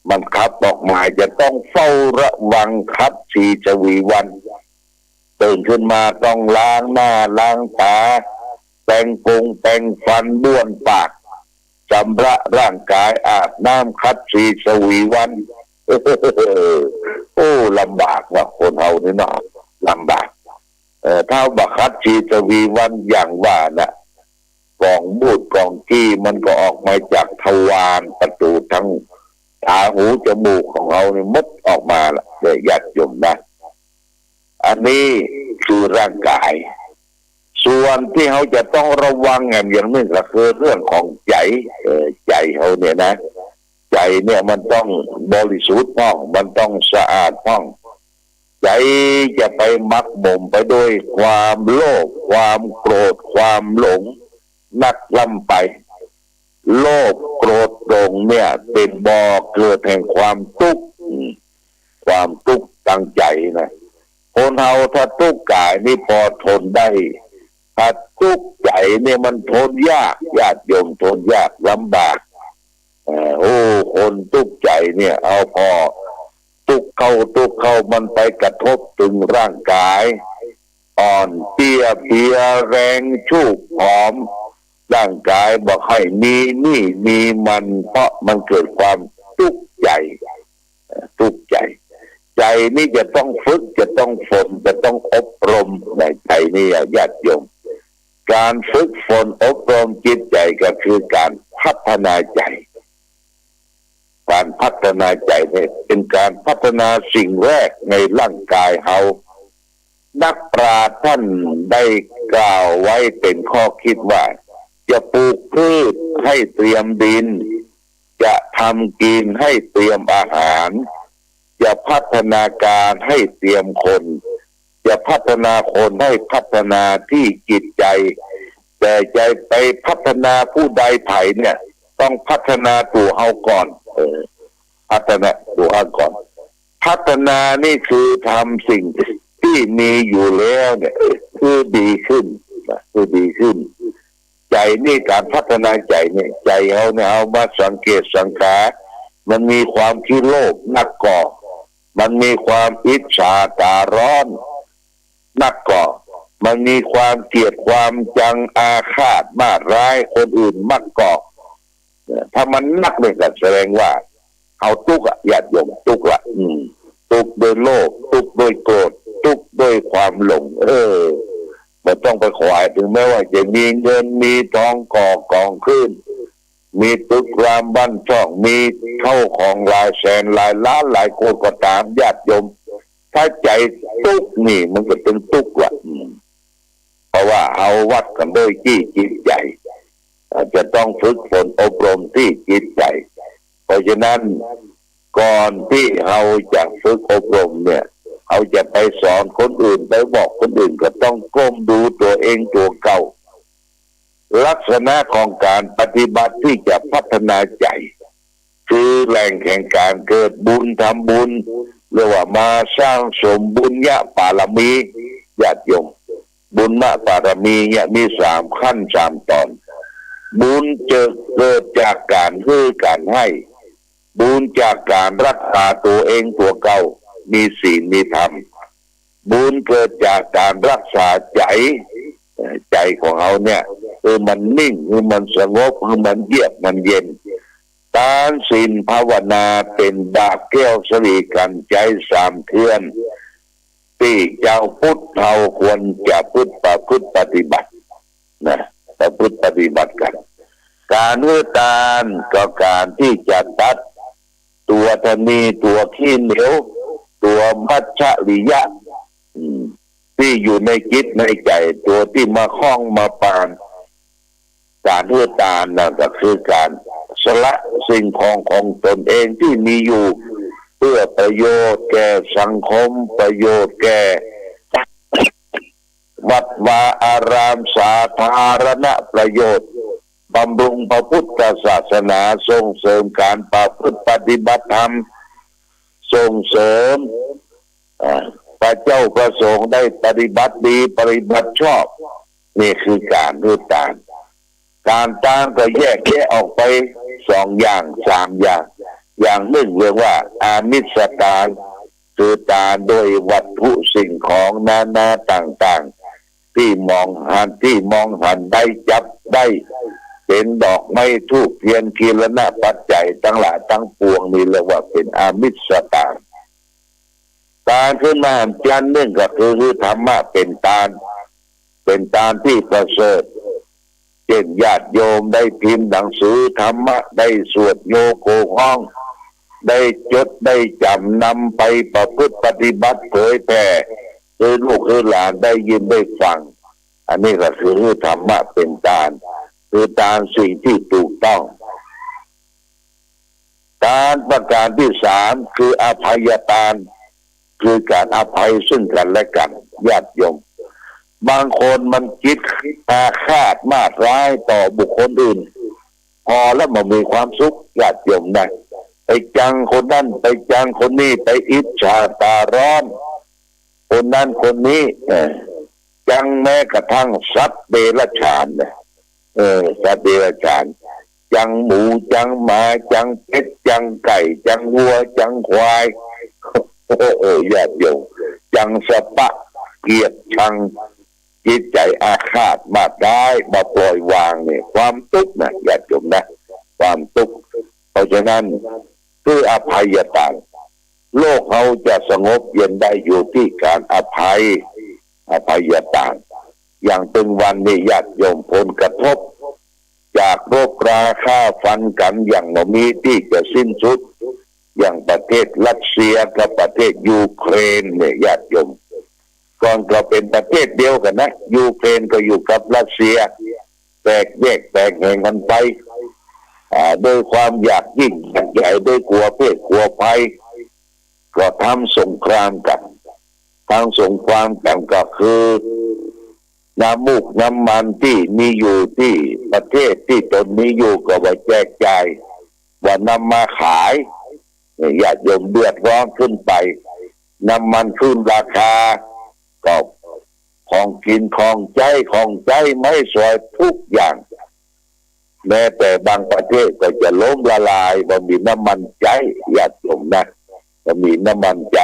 มันขับออกมาจะต้องเฝ้าระวังครับ4 ชวีวันตื่นขึ้นมาต้องล้างหน้าล้างตาแปรงฟันบ้วนปากชำระร่างกายอาบน้ำคัด4 ชวีวันโอ้ลำบากว่ะคนเฮานี่เนาะลำบากถ้าบักคัด4 ชวีวันอย่างว่านะกองมูดกองขี้มันก็ออกมาจากทวารประตูทั้งตาหูจมูกของเราเนี่ยมดออกมาละเลยญาติโยมนะอันนี้คือร่างกายส่วนที่เขาจะต้องระวังอย่างนึงก็คือเรื่องของใจเขาเนี่ยนะใจเนี่ยมันต้องบริสุทธิ์พ้องมันต้องสะอาดพ้องใจจะไปมักบ่มไปด้วยความโลภความโกรธความหลงนักล่ำไปโลภโกรธหลงเนี่ยเป็นบ่อเกิดแห่งความทุกข์ทางใจนะคนเราถ้าทุกข์กายนี่พอทนได้ ถ้าทุกข์ใจเนี่ยมันทนยากญาติโยมทนยากลำบากคนทุกข์ใจเนี่ยเอาพอทุกข์เข้ามันไปกระทบถึงร่างกายอ่อนเพลียแรงชูบผอมร่างกายบอกให้มีนี่มีมันเพราะมันเกิดความทุกข์ใจใจนี่จะต้องฝึกจะต้องฝนจะต้องอบรมในใจนี่ญาติโยมการฝึกฝนอบรมจิตใจก็คือการพัฒนาใจการพัฒนาใจเนี่ยเป็นการพัฒนาสิ่งแรกในร่างกายเฮานักปราชญ์ท่านได้กล่าวไว้เป็นข้อคิดว่าจะปลูกพืชให้เตรียมดินจะทำกินให้เตรียมอาหารจะพัฒนาการให้เตรียมคนจะพัฒนาคนให้พัฒนาที่จิตใจแต่ใจไปพัฒนาผู้ใดไผ่เนี่ยต้องพัฒนาตัวเฮาก่อนพัฒนาตัวเฮาก่อนพัฒนานี่คือทำสิ่งที่มีอยู่แล้วเนี่ยคือดีขึ้นใจนี่การพัฒนาใจเนี่ยใจเขาเนี่ยเอามาสังเกตสังขารมันมีความขี้โลภนักก่อมันมีความอิจฉาตาร้อนนักก่อมันมีความเกลียดความจังอาฆาตมาร้ายคนอื่นมักก่อถ้ามันนักเนี่ยก็แสดงว่าเอาทุกข์ญาติโยมทุกข์ละทุกข์โดยโลภทุกข์โดยโกรธทุกข์โดยความหลงมันต้องไปขวายถึงแม้ว่าจะมีเงินมีทองก่อกองขึ้นมีตึกรามบ้านช่องมีเข้าของหลายแสนหลายล้านหลายโกดก็ตามญาติโยมถ้าใจทุกข์นี่มันก็เป็นทุกข์ละเพราะว่าเอาวัดกันด้วยจิตใจจะต้องฝึกฝนอบรมที่จิตใจเพราะฉะนั้นก่อนที่เราจะฝึกอบรมเนี่ยเราจะไปสอนคนอื่นไปบอกคนอื่นก็ต้องก้มดูตัวเองตัวเก่าลักษณะของการปฏิบัติที่จะพัฒนาใจคือแหล่งแห่งการเกิดบุญทำบุญเรียกว่ามาสร้างสมบุญญาปารมีญาติโยมบุญญาปารมีเนี่ยมี3 ขั้น 3 ตอนบุญจะเกิดจากการให้การให้บุญจากการรักษาตัวเองตัวเก่ามีศีลมีธรรมบุญเกิดจากการรักษาใจของเขาเนี่ยมันนิ่งมันสงบมันเยือกมันเย็นทานศีลภาวนาเป็นดาบแก้วสลีกันใจ3 เทือนที่เจ้าพุทธเราควรจะประพฤติปฏิบัตินะประพฤติปฏิบัติกันการเอื้อทานก็การที่จะตัดตัวธนีตัวขี้เหนียวตัวมัจฉริยะที่อยู่ในจิตในใจตัวที่มาคล้องมาปานการเอื้อทานนั่นก็คือการสละสิ่งของตนเองที่มีอยู่เพื่อประโยชน์แก่สังคมประโยชน์แก่วัดวาอารามสาธารณประโยชน์บำรุงพระพุทธศาสนาส่งเสริมการประพฤติปฏิบัติธรรมส่งเสริมพระเจ้าประสงค์ได้ปฏิบัติดีปฏิบัติชอบนี่คือการเอื้อทานการทานก็แยกออกไป2 อย่าง 3 อย่างหนึ่งเรียกว่าอามิสทานคือทานโดยวัตถุสิ่งของนานาต่างๆที่มองหันได้จับได้เป็นดอกไม้ธูปเทียนกีฬนะปัจจัยทั้งหลายทั้งปวงนี่เรียกว่าเป็นอามิสทานการขึ้นมาจันหนึ่งก็คือธรรมะเป็นทานที่ประเสริฐเช่นญาติโยมได้พิมพ์หนังสือธรรมะได้สวดโยโกห้องได้จดได้จำนำไปประพฤติปฏิบัติเผยแผ่ให้ลูกให้หลานได้ยินได้ฟังอันนี้ก็คือธรรมะเป็นทานคือทานสิ่งที่ถูกต้องการประการที่3คืออภัยทานคือการอภัยซึ่งกันและกันญาติโยมบางคนมันคิดอาฆาตมาร้ายต่อบุคคลอื่นพอแล้วมันมีความสุขญาติโยมได้ไปจังคนนั้นไปจังคนนี้ไปอิจฉาตาร้อนคนนั้นคนนี้ จังแม้กระทั่งสัตว์เดรัจฉานเนี่ยสัตว์เดรัจฉานจังหมูจังหมาจังเป็ดจังไก่จังวัวจังควายญาติโยมจังสปะเกลียดชังจิตใจอาฆาตมาได้มาปล่อยวางเนี่ยความทุกข์นะญาติโยมนะความทุกข์เพราะฉะนั้นคืออภัยทานโลกเขาจะสงบเย็นได้อยู่ที่การอภัยทานอย่างเป็นวันนี้ญาติโยมผลกระทบจากโรคราฆ่าฟันกันอย่างไม่มีที่จะสิ้นสุดอย่างประเทศรัสเซียกับประเทศยูเครนเนี่ยญาติโยมก่อนก็เป็นประเทศเดียวกันนะยูเครนก็อยู่กับรัสเซียแตกแยกแตกแห่งกันไปโดยความอยากยิ่งอยากใหญ่โดยกลัวเพศกลัวภัยก็ทำสงครามกันทางสงครามกันก็คือน้ำมูกน้ำมันที่มีอยู่ที่ประเทศที่ตนมีอยู่ก็ไปแจกจ่ายว่านำมาขายญาติโยมเดือดร้อนขึ้นไปน้ำมันขึ้นราคาก็ของกินของใจไม่สวยทุกอย่างแม้แต่บางประเทศก็จะล้มละลายบ่มีน้ำมันใจญาติโยมนะบ่มีน้ำมันใจ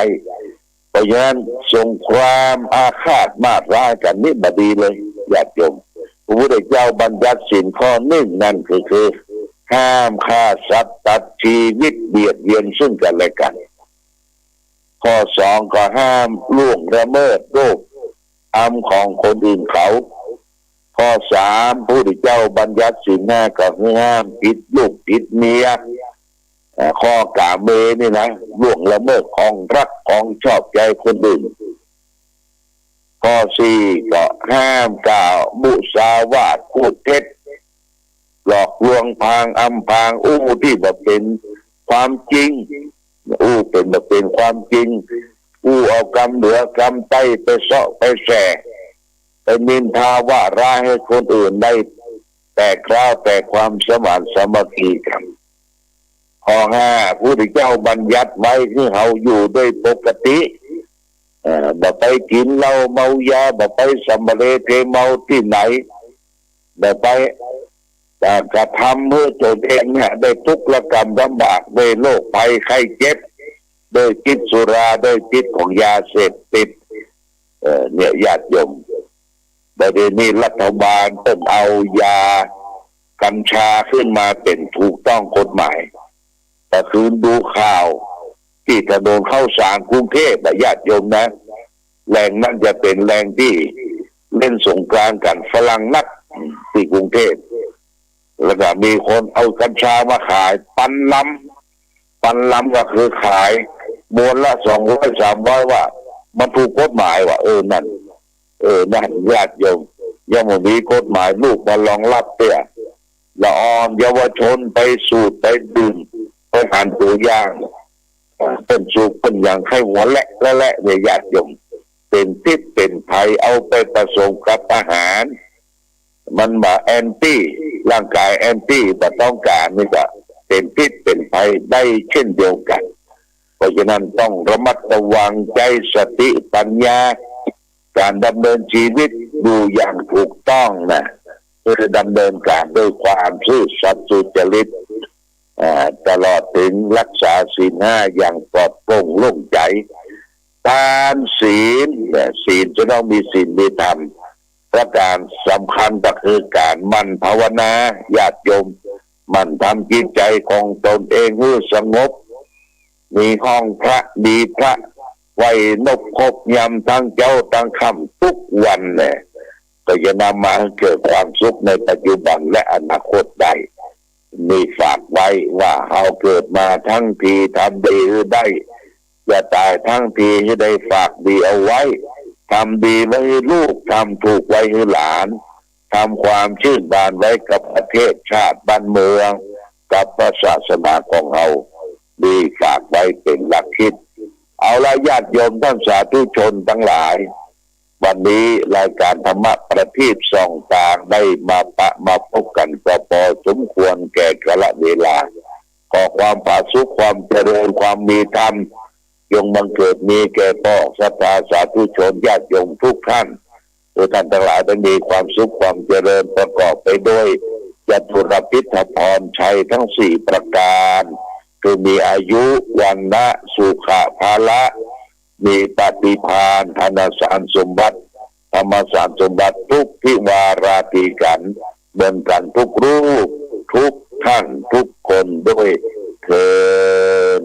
เพราะฉะนั้นสงครามอาฆาตมาร้ายกันนี่บดีเลยญาติโยมพระพุทธเจ้าบัญญัติศีลข้อหนึ่งนั่นคือห้ามฆ่าสัตว์ตัดชีวิตเบียดเบียนซึ่งกันและกันข้อสองก็ห้ามล่วงละเมิดโรคของคนอื่นเขาข้อสามพระพุทธเจ้าบัญญัติศีลห้าก็ห้ามผิดลูกผิดเมียข้อกาเมนี่นะล่วงละเมิดของรักของชอบใจคนอื่นข้อสี่ก็ห้ามกล่าวมุสาวาทพูดเท็จหลอกลวงพางอำพางที่บ่เป็นความจริงเป็นบ่เป็นความจริงเอากรรมเหนือกรรมใต้ไปเสาะไปแสไปนินทาว่าร้ายให้คนอื่นได้แต่คราวแต่ความสมานสามัคคีกันข้อห้าพระพุทธเจ้าบัญญัติไว้คือเขาอยู่ด้วยปกติบ่ไปกินเหล้าเมายาบ่ไปสัมภเวสีเมาที่ไหนบ่ไปกระทำเมื่อตนเองเนี่ยได้ทุกข์ละกรรมลำบากด้วยโรคภัยไข้เจ็บโดยพิษสุราโดยพิษของยาเสพติดเนี่ยญาติโยมประเด็นนี้รัฐบาลต้องเอายากัญชาขึ้นมาเป็นถูกต้องกฎหมายแต่คืนดูข่าวที่ถนนเข้าสารกรุงเทพญาติโยมนะแหล่งนั้นจะเป็นแหล่งที่เล่นสงกรานต์กันฝรั่งนักที่กรุงเทพแล้วก็มีคนเอากัญชามาขายปันลำก็คือขายมวลละ200-300ว่ามันถูกกฎหมายว่านั่นญาติโยมยังไม่มีกฎหมายลูกมาลองรับเตี้ยละอ่อนเยาวชนไปสูดไปดื่มไปหานตัวอย่างเป็นสูบเป็นอย่างให้หัวและเนี่ยญาติโยมเป็นพิษเป็นภัยเอาไปผสมกับอาหารมันมาแอนตี้ร่างกายแอนตี้แต่ต้องการนี่ก็เป็นพิษเป็นภัยได้เช่นเดียวกันเพราะฉะนั้นต้องระมัดระวังใจสติปัญญาการดำเนินชีวิตดูอย่างถูกต้องนะเพื่อดำเนินการด้วยความซื่อสัตย์สุจริตตลอดถึงรักษาศีลห้าอย่างปลอดโปร่งโล่งใจทานศีลจะต้องมีศีลมีธรรมประการสำคัญก็คือการหมั่นภาวนาญาติโยมหมั่นทำจิตใจของตนเองให้สงบมีห้องพระดีพระไว้นบคบยำทั้งเจ้าทั้งค่ำทุกวันเนี่ยก็จะนำมาให้เกิดความสุขในปัจจุบันและอนาคตได้มีฝากไว้ว่าเราเกิดมาทั้งทีทำดีได้จะตายทั้งทีให้ได้ฝากดีเอาไว้ทำดีไว้ให้ลูกทำถูกไว้ให้หลานทำความชื่นบานไว้กับประเทศชาติบ้านเมืองกับศาสนาของเราดีฝากไว้เป็นหลักคิดเอาละญาติโยมท่านสาธุชนทั้งหลายวันนี้รายการธรรมะประทีปส่องทางได้มาพบกันก็พอสมควรแก่กาลเวลาขอความผาสุกความเจริญความมีธรรมจงบังเกิดมีแก่พ่อศรัทธาสาธุชนญาติโยมทุกท่าน โดยท่านทั้งหลายได้มีความสุขความเจริญประกอบไปด้วยจตุรพิธพรชัยทั้ง4ประการคือมีอายุวันนะสุขะภาละมีปฏิภาณธนสารสมบัติธรรมสารสมบัติทุกที่วาราตีกันเหมือนกันทุกรูปทุกท่านทุกคนด้วยเถิด